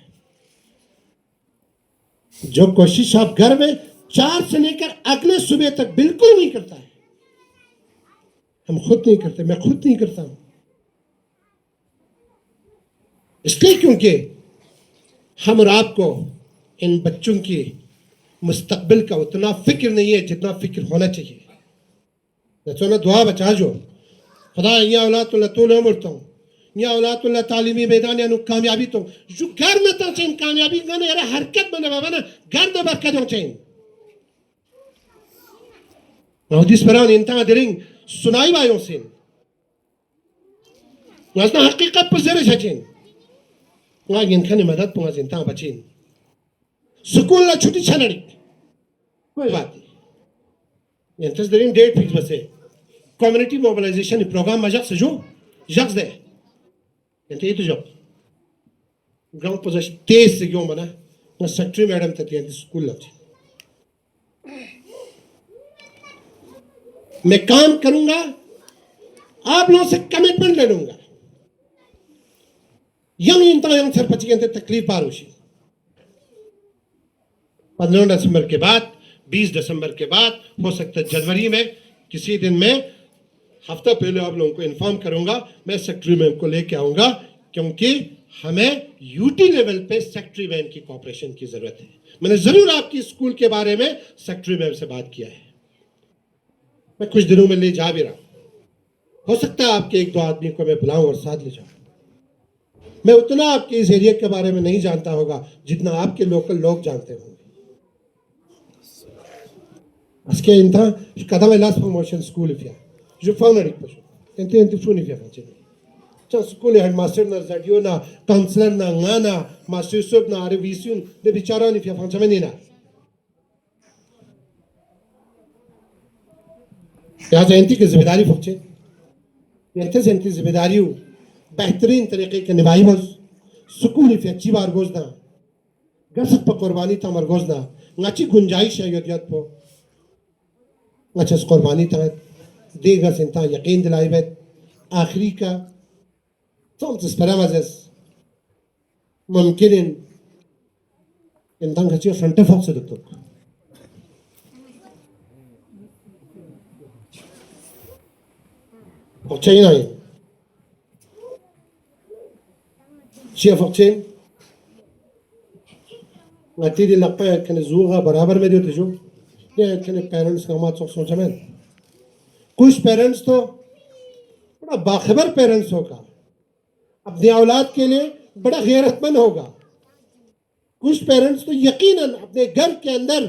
जो कोशिश आप घर में 4 से लेकर अगले सुबह तक बिल्कुल नहीं करता है, हम खुद नहीं करते, मैं खुद नहीं करता हूं। इसलिए क्योंकि हम और आपको इन बच्चों की मुस्तकबिल का उतना फिक्र नहीं है जितना फिक्र होना चाहिए। तो मैं दुआ बचा जो खुदा या औलाद तो मरता हूँ या औलाद तालीमी मैदान या कामयाबी तो जो घर में तो चाहिए कामयाबी का ना हरकत बना बाबा ना घर में बरकत हो चाहिए। नौदिस परान इंता दिरिंग सुनाई बायों से वास्ता हकीकत पर जरे छचिन वहाँ इनका ने मदद पुंगा जिंता बचिन स्कूल ला छुट्टी छनड़ी कोई बात नहीं इंटरेस्ट दिरिंग डेट फिक्स बसे कम्युनिटी मोबिलाइजेशन प्रोग्राम मजाक से जो जग दे इंते तो जो ग्राउंड पोजीशन तेज से क्यों बना मैं सेक्रेटरी मैडम तक ये स्कूल लाती मैं काम करूंगा, आप लोगों से कमिटमेंट ले लूंगा। यंग सरपंच के अंदर तकलीफ पार होशी 15 दिसंबर के बाद 20 दिसंबर के बाद हो सकता है जनवरी में किसी दिन में हफ्ता पहले आप लोगों को इन्फॉर्म करूंगा। मैं सेक्रेटरी मैम को लेके आऊंगा क्योंकि हमें यूटी लेवल पे सेक्रेटरी मैम की कोऑपरेशन की जरूरत है। मैंने जरूर आपकी स्कूल के बारे में सेक्रेटरी मैम से बात किया है, मैं कुछ दिनों में ले जा भी रहा हूं। हो सकता है आपके 1-2 आदमी को मैं बुलाऊं और साथ ले जाऊं। मैं उतना आपके इस एरिया के बारे में नहीं जानता होगा जितना आपके लोकल लोग जानते होंगे। Aske inta kadam elas promotion school ifya. Jo fauna dik pasho. Ente phone ifya fache. Cha school headmaster na zadio na counselor na ngana master sub na revision de bichara ifya fache me nina. या जयंती की जिम्मेदारी पहुंचे यंते जयंती जिम्मेदारी बेहतरीन तरीके के निभाई बस सुकून इफ अच्छी बार गोजना गसक पर कुर्बानी था मर गोजना ngachi गुंजाइश है यदियत पो ngachas कुर्बानी था देगा सिंता यकीन दिलाई बेत आखिरी का somos esperamos es मुमकिन इन तंग खची फ्रंट फोक्स दक्तो Fakchain ay. Chia fakchain. Ngati di lakpa kene zuga barabar में देते जो ये कने पेरेंट्स का मात सोचा मैं कुछ पेरेंट्स तो बड़ा बाखबर पेरेंट्स होगा अपनी औलाद के लिए बड़ा गैरतमंद होगा कुछ पेरेंट्स तो यकीनन अपने घर के अंदर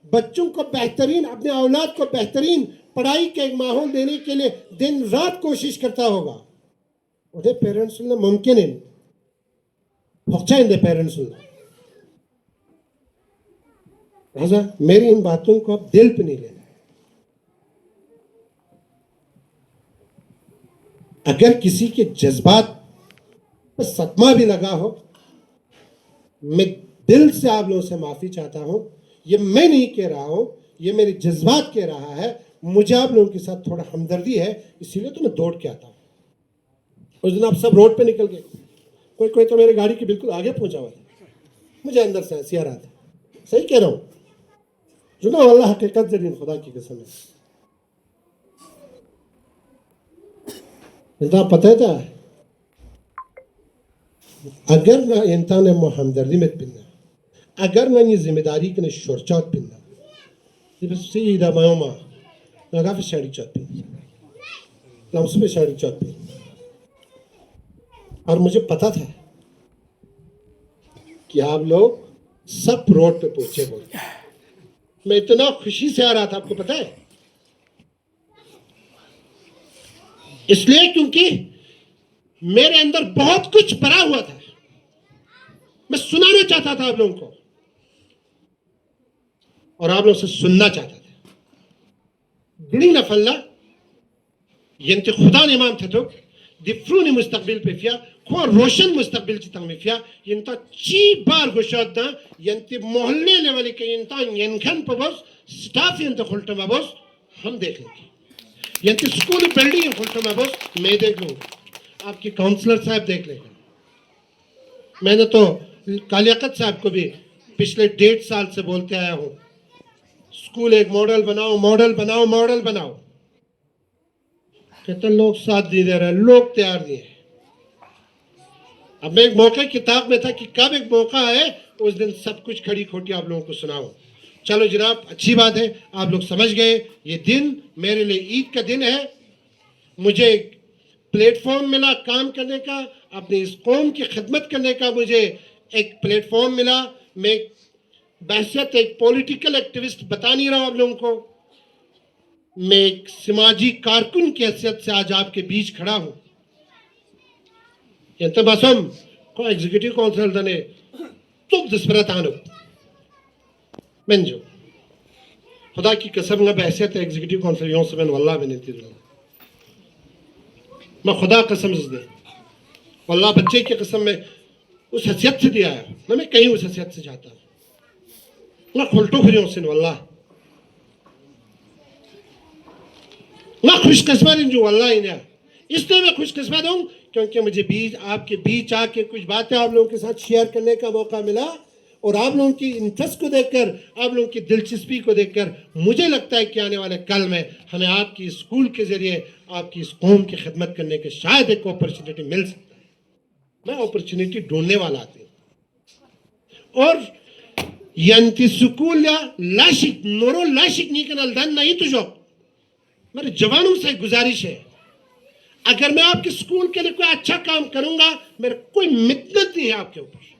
बच्चों को बेहतरीन अपने औलाद को बेहतरीन पढ़ाई का एक माहौल देने के लिए दिन रात कोशिश करता होगा उन्हें पेरेंट्स ने मुमकिन है फक्चाइन दे पेरेंट्स ने राजा मेरी इन बातों को आप दिल पे नहीं लेना अगर किसी के जज्बात पर सदमा भी लगा हो मैं दिल से आप लोगों से माफी चाहता हूं ये मैं नहीं कह रहा हूं ये मेरे जज्बात कह रहा है मुझे आप लोगों के साथ थोड़ा हमदर्दी है इसीलिए तो मैं दौड़ के आता हूं उस दिन आप सब रोड पे निकल गए कोई कोई तो मेरी गाड़ी के बिल्कुल आगे पहुंचा हुआ था मुझे अंदर से हंसी आ रहा था सही कह रहा हूं जो ना अल्लाह हकीकत जरीन खुदा की कसम है इंसान पता है था अगर ना इंसान ने हमदर्दी में पिन्ना अगर ना ये जिम्मेदारी के ने शोरचात पिन्ना ये बस सीधा मायोमा लगा फिर शाड़ी चात पिन्ना लम्स में शाड़ी चात पिन्ना और मुझे पता था कि आप लोग सब रोड पे पहुंचे बोल मैं इतना खुशी से आ रहा था आपको पता है इसलिए क्योंकि मेरे अंदर बहुत कुछ भरा हुआ था मैं सुनाना चाहता था आप लोगों को और आप लोगों से सुनना चाहता था दिनी नफल्ला यंते खुदा ने इमाम थे तो दिफ्रूनी मुस्तकबिल पे फिया खो रोशन मुस्तकबिल चितंग में फिया यंता ची बार गुशात ना यंते मोहल्ले लेवल के यंता यंखन पबस स्टाफ यंता खुलटा मबस हम देख लेंगे यंते स्कूल बिल्डिंग खुलटा मबस मैं देख लूंगा आपके काउंसलर साहब देख लेंगे मैंने तो कालियाकत साहब को भी पिछले 1.5 साल से बोलते आया हूं स्कूल एक मॉडल बनाओ मॉडल बनाओ मॉडल बनाओ कहते लोग साथ नहीं दे रहे लोग तैयार नहीं है अब मैं एक मौका किताब में था कि कब एक मौका आए उस दिन सब कुछ खड़ी खोटी आप लोगों को सुनाऊं चलो जनाब अच्छी बात है आप लोग समझ गए ये दिन मेरे लिए ईद का दिन है मुझे एक प्लेटफॉर्म मिला काम करने का अपनी इस कौम की खिदमत करने का मुझे एक प्लेटफॉर्म मिला मैं बहसियत एक पॉलिटिकल एक्टिविस्ट बता नहीं रहा हूं आप लोगों को मैं एक समाजी कारकुन की हैसियत से आज आपके बीच खड़ा हूं यंत्र बसम को एग्जीक्यूटिव काउंसिल दने तुम दिस्परतानो मंजो खुदा की कसम ना बहसियत एग्जीक्यूटिव काउंसिल यों से मैं वल्लाह में नहीं थी मैं खुदा कसम से दे वल्लाह बच्चे की कसम में उस हैसियत से दिया है ना मैं कहीं उस हैसियत से जाता ना खुलटो खुरियों से वल्लाह मैं खुशकिस्मत हूं जो अल्लाह ने इसलिए मैं खुशकिस्मत हूं क्योंकि मुझे आपके बीच आके कुछ बातें आप लोगों के साथ शेयर करने का मौका मिला और आप लोगों की इंटरेस्ट को देखकर आप लोगों की दिलचस्पी को देखकर मुझे लगता है कि आने वाले कल में हमें आपकी स्कूल के जरिए आपकी इस कौम की खिदमत करने के शायद एक अपॉर्चुनिटी मिल सकता है मैं अपॉर्चुनिटी ढूंढने वाला आती और यंती स्कूल या लाशिक नोरो लाशिक नहीं करना धन नहीं तुझो मेरे जवानों से गुजारिश है अगर मैं आपके स्कूल के लिए कोई अच्छा काम करूंगा मेरे कोई मिन्नत नहीं है आपके ऊपर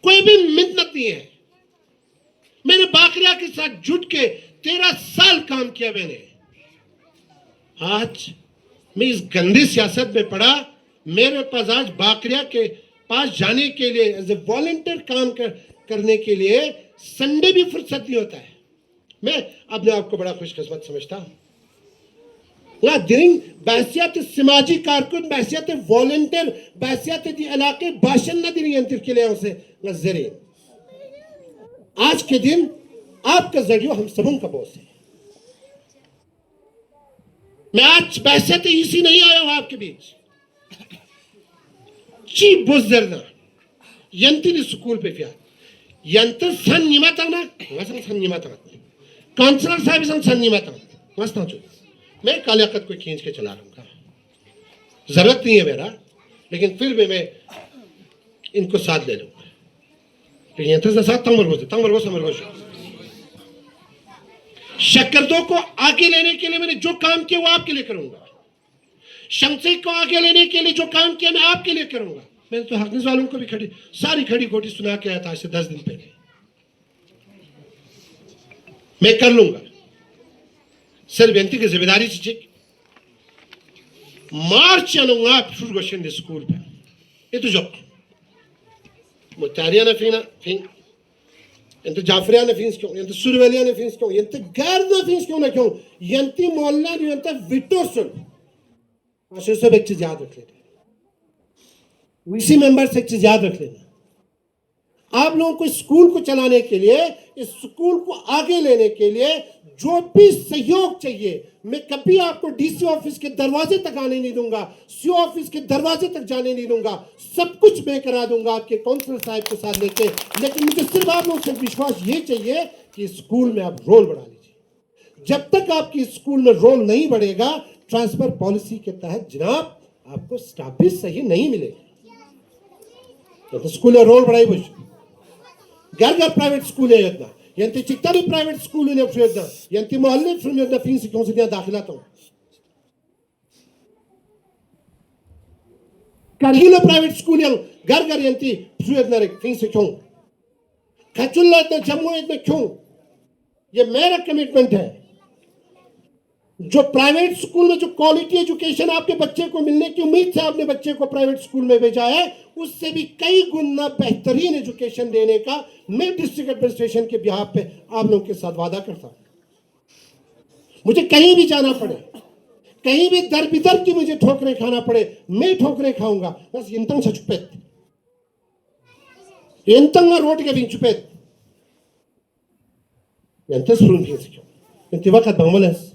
कोई भी मिन्नत नहीं है मैंने बाकरिया के साथ जुट के 13 साल काम किया मैंने आज मैं इस गंदी सियासत में पड़ा मेरे पास आज बाकरिया के पास जाने के लिए एज ए वॉलंटियर काम करने के लिए संडे भी फुर्सत नहीं होता है मैं अपने आप को बड़ा खुशकिस्मत समझता हूं दिन बहसियत समाजी कारकुन बहसियत वॉलंटियर बहसियत इलाके भाषण न दिन यंत्र के लिए उसे नजरे आज के दिन आपका जरिया हम सबों का बॉस है मैं आज बहसियत इसी नहीं आया हूं आपके बीच ची बुजरना यंत्र स्कूल पे फिर यंत्र सन निमाता ना वसन सन निमाता काउंसलर साहब सन निमाता मस्त मैं कालियाकत को खींच के चला लूंगा जरूरत नहीं है मेरा, लेकिन फिर भी मैं इनको साथ ले लूंगा। ये तो साथ तंग शक्करदो को आगे लेने के लिए मैंने जो काम किया वो आपके लिए करूंगा। शमसी को आगे लेने के लिए जो काम किया मैं आपके लिए करूंगा। मैंने तो हकनीस वालों को भी सारी खड़ी खोटी सुना के आया था आज से 10 दिन पहले। मैं कर लूंगा, सिर्फ बेनती की जिम्मेदारी से मार्च चलूंगा शुरू स्कूल पे। ये तो जो मुतारिया ने फिन इंत जाफरिया ने फिंस क्यों, इंत सुरवेलिया ने फिंस क्यों, इंत गैर ने फिंस क्यों ना क्यों, यंती मोहल्ला जो इंत विटो सुन आशु सब एक चीज याद रख लेना, वीसी मेंबर्स एक चीज याद रख लेना। आप लोगों को स्कूल को चलाने के लिए, इस स्कूल को आगे लेने के लिए जो भी सहयोग चाहिए, मैं कभी आपको डीसी ऑफिस के दरवाजे तक आने नहीं दूंगा, सीओ ऑफिस के दरवाजे तक जाने नहीं दूंगा। सब कुछ मैं करा दूंगा आपके काउंसलर साहब के साथ लेके। लेकिन मुझे सिर्फ आप लोगों से विश्वास ये चाहिए कि स्कूल में आप रोल बढ़ा लीजिए। जब तक आपकी स्कूल में रोल नहीं बढ़ेगा, ट्रांसफर पॉलिसी के तहत जनाब आपको स्टाफ भी सही नहीं मिलेगा। तो स्कूल में रोल बढ़ाई बुझ घर घर प्राइवेट स्कूल है यदना, यंती चिक्तारी प्राइवेट स्कूल ने फ्रीयदना, यंती मोहल्ले फ्रीयदना फीस क्यों से दिया दाखिला तो करगिलो प्राइवेट स्कूल है घर घर यंती फ्रीयदना रे फीस क्यों, खचुल्ला इतना जम्मू इतना क्यों। ये मेरा कमिटमेंट है। जो प्राइवेट स्कूल में जो क्वालिटी एजुकेशन आपके बच्चे को मिलने की उम्मीद से आपने बच्चे को प्राइवेट स्कूल में भेजा है, उससे भी कई गुना बेहतरीन एजुकेशन देने का मैं डिस्ट्रिक्ट एडमिनिस्ट्रेशन के बिहाफ पे आप लोगों के साथ वादा करता हूं। मुझे कहीं भी जाना पड़े, कहीं भी दर बिदर की मुझे ठोकरें खाना पड़े, मैं ठोकरें खाऊंगा। बस इंतंग से चुपेत, इंतंग रोड के भी चुपेत, इंतस फ्रून भी से क्यों इंति वक्त बंगमलस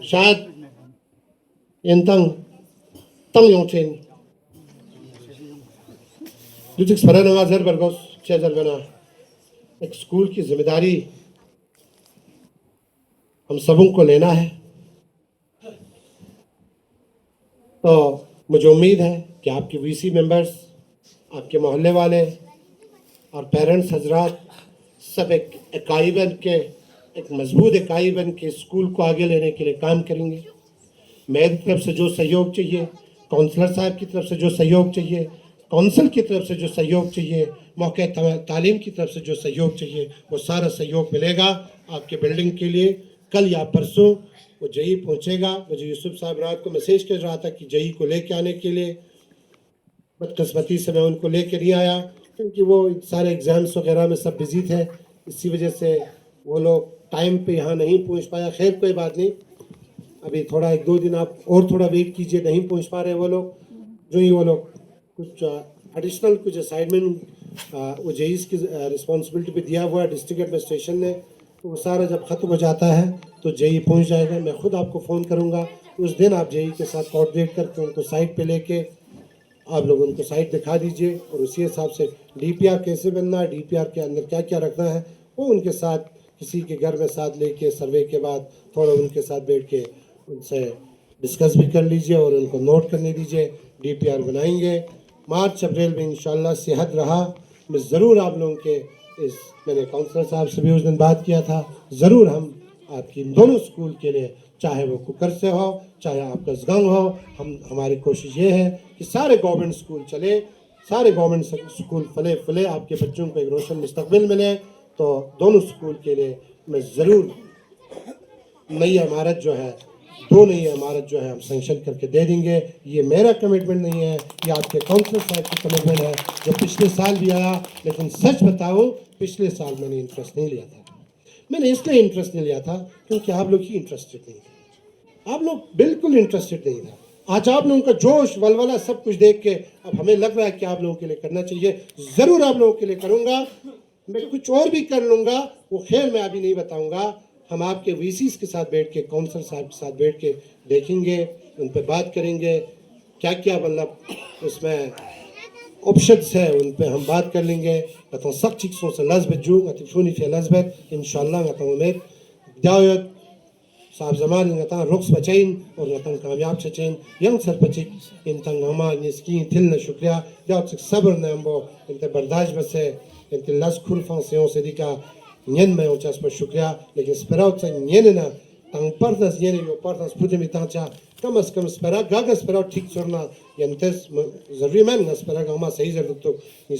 शायद तंग योंचेन जुटिक्स फराना जर बरगोस चेजर बना। एक स्कूल की जिम्मेदारी हम सबों को लेना है। तो मुझे उम्मीद है कि आपके वीसी मेंबर्स, आपके मोहल्ले वाले और पेरेंट्स हजरात सब एक इकाई बन के, एक मजबूत इकाई बन के स्कूल को आगे लेने के लिए काम करेंगे। मेरी तरफ से जो सहयोग चाहिए, काउंसलर साहब की तरफ से जो सहयोग चाहिए, काउंसिल की तरफ से जो सहयोग चाहिए, मौके तालीम की तरफ से जो सहयोग चाहिए, वो सारा सहयोग मिलेगा आपके बिल्डिंग के लिए। कल या परसों वो जई पहुंचेगा। मुझे यूसुफ साहब रात को मैसेज कर रहा था कि जई को लेके आने के लिए, बदकिस्मती से मैं उनको लेके नहीं आया क्योंकि वो सारे एग्ज़ाम्स वगैरह में सब बिजी थे। इसी वजह से वो लोग टाइम पे यहाँ नहीं पहुँच पाया। खैर कोई बात नहीं, अभी थोड़ा 1-2 दिन आप और थोड़ा वेट कीजिए। नहीं पहुँच पा रहे वो लोग, जो ही वो लोग कुछ एडिशनल कुछ असाइनमेंट वो जेईस की रिस्पॉन्सिबिलिटी पे दिया हुआ है डिस्ट्रिक्ट एडमिनिस्ट्रेशन ने, तो वो सारा जब ख़त्म हो जाता है तो जेई पहुंच जाएगा। मैं खुद आपको फ़ोन करूंगा, उस दिन आप जेई के साथ कोऑर्डिनेट करके उनको साइट पे लेके आप लोग उनको साइट दिखा दीजिए और उसी हिसाब से डीपीआर कैसे बनना है, डीपीआर के अंदर क्या क्या रखना है, वो उनके साथ किसी के घर में साथ लेके सर्वे के बाद थोड़ा उनके साथ बैठ के उनसे डिस्कस भी कर लीजिए और उनको नोट करने दीजिए। डीपीआर बनाएंगे मार्च अप्रैल में इंशाल्लाह। सेहत रहा मैं ज़रूर आप लोगों के इस, मैंने काउंसलर साहब से भी उस दिन बात किया था, ज़रूर हम आपकी दोनों स्कूल के लिए, चाहे वो कुकर से हो चाहे आपका जगंग हो, हमारी कोशिश ये है कि सारे गवर्नमेंट स्कूल चले, सारे गवर्नमेंट स्कूल फले फले, आपके बच्चों को एक रोशन मुस्तकबिल मिले। तो दोनों स्कूल के लिए मैं ज़रूर नई इमारत जो है, 2 नई इमारत जो है हम सेंक्शन करके दे देंगे। ये मेरा कमिटमेंट नहीं है, ये आपके काउंसलर साहब की कमिटमेंट है जो पिछले साल भी आया। लेकिन सच बताऊँ, पिछले साल मैंने इंटरेस्ट नहीं लिया था। मैंने इसलिए इंटरेस्ट नहीं लिया था क्योंकि आप लोग ही इंटरेस्टेड नहीं थे, आप लोग बिल्कुल इंटरेस्टेड नहीं था। आज आप लोगों का जोश वलवला सब कुछ देख के अब हमें लग रहा है कि आप लोगों के लिए करना चाहिए। ज़रूर आप लोगों के लिए करूँगा, मैं कुछ और भी कर लूँगा, वो खैर मैं अभी नहीं बताऊँगा। हम आपके वीसीस के साथ बैठ के, काउंसलर साहब के साथ बैठ के देखेंगे, उन पर बात करेंगे, क्या क्या मतलब उसमें ऑप्शंस है उन पे हम बात कर लेंगे। तो सब चीज़ों से लज़ बजूँ शूनी फे लज़ बत इंशाल्लाह उमेद दायत साहब जमान ngata roks bacain और ngata कामयाब चचेन यंग सरपंच इन तंगमा निस्की थिल न शुक्रिया या सब्र न हमबो इन बर्दाश्त बसे इन लस खुल फंक्शन से दिका nyen me ochas पर शुक्रिया लेकिन स्पराउ च nyen ना तंग पर्दस nyen यो पर्दस पुजे mi tancha कम स्परा गागा स्पराउ ठीक छोड़ना यंतस जरूरी मैन न स्परा गामा सही जरूर तो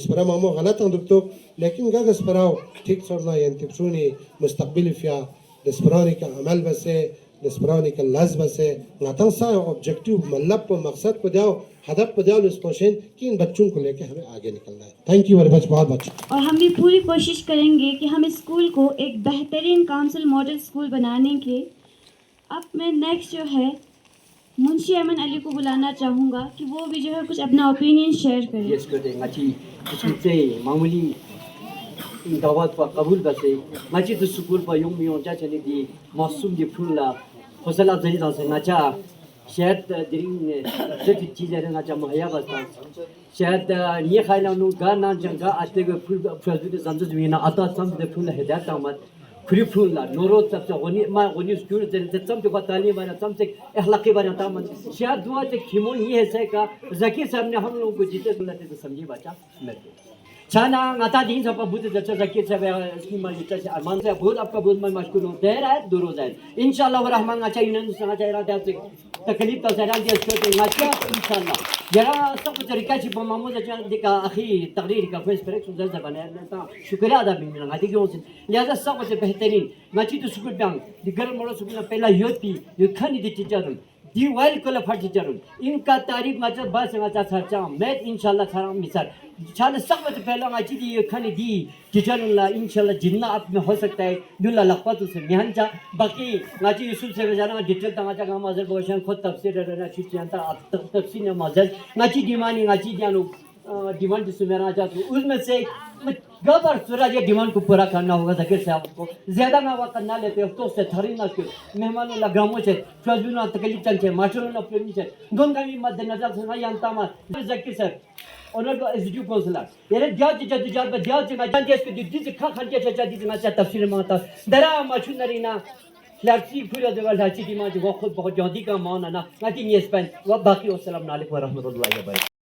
स्परा मामो गलत अंदुक तो लेकिन गागा स्पराउ ठीक छोड़ना यंतिप्सुनी मुस्तकबिल फिया दस्परानी का अमल बसे दस्परानी का लज बसे नातंग सा ऑब्जेक्टिव मतलब पर मकसद पर जाओ हदफ पर जाओ निष्पोषण कि इन बच्चों को लेकर हमें आगे निकलना है थैंक यू वेरी मच बहुत बहुत और हम भी पूरी कोशिश करेंगे कि हम इस स्कूल को एक बेहतरीन काउंसिल मॉडल स्कूल बनाने के। अब मैं नेक्स्ट जो है मुंशी अमन अली को बुलाना चाहूँगा कि वो भी जो है कुछ अपना ओपिनियन शेयर करें। yes good ngachi इससे मामूली दावत पर कबूल बसे ngachi तो स्कूल पर यूं मियों जा चली दी मासूम दी फुला हौसला जरी दा से नाचा शायद दिरिंग से चीजें नाचा मुहैया बसता शायद ये खाइला नु गाना जंगा आते के फुल फुल जंजो जमीना आता सम दे फुल हिदायत आमद खुली फुल ला नोरो तब से गनी मा गनी स्कूल से तम तो तालीम बना तम से अखलाकी बना तम शायद दुआ से खिमो ये है से का जकी साहब ने हम लोगों को जीते सुनते तो समझी बच्चा मेरे छाना ngata din sa pabuti da zakit sa ismi malita sa arman sa बहुत आपका बहुत मन मशगूल हो देर है दूर हो जाए इंशाल्लाह रहमान अच्छा यूनियन संग चाहरा था तकलीफ तो सराल दिया छोटे नाचा इंशाल्लाह जरा सब तरीका से मामू जा दिका अखी तकरीर का फेस पर एक सुंदर जबान है ता शुक्रिया अदा भी मिला गाती क्यों से लिहाजा सब से बेहतरीन माची तो शुक्र बैंक दिगर मोड़ो शुक्रिया पहला योती यो खनी दी टीचर दी वाइल कोला फट टीचर इनका तारीफ माचा बस माचा खर्चा मैं इंशाल्लाह खराम मिसाल छान सब से पहला माची दी यो खनी दी टीचर ला इंशाल्लाह जितना आप में हो सकता है दुल्ला लखपत से मिहन चा बाकी माची यूसुफ से जाना डिटेल तमाचा का मजर बोशन खुद तफसीर रहना चिंता तफसीर मजर माची डिमांड माची दियानो डिमांड से मेरा चाहता हूँ उसमें से गबर सूरज ये डिमांड को पूरा करना होगा जकीर साहब को ज़्यादा ना वक्त ना लेते तो से थरी ना के मेहमानों लगामों से फजूना तकलीफ चलते मास्टरों ना प्रेमी से दोनों का भी मद्देनजर से नहीं जानता मत जकीर साहब ओनर को एसडीओ काउंसिलर ये जात जात जात जान देश के दिस खा खा के जात ना तफसीर माता दरा मशनरीना लाची पूरा जगह लाची की मां जो खुद बहुत जल्दी का मान ना नाती ये स्पेन व बाकी अस्सलाम वालेकुम व रहमतुल्लाहि व बरकातहू।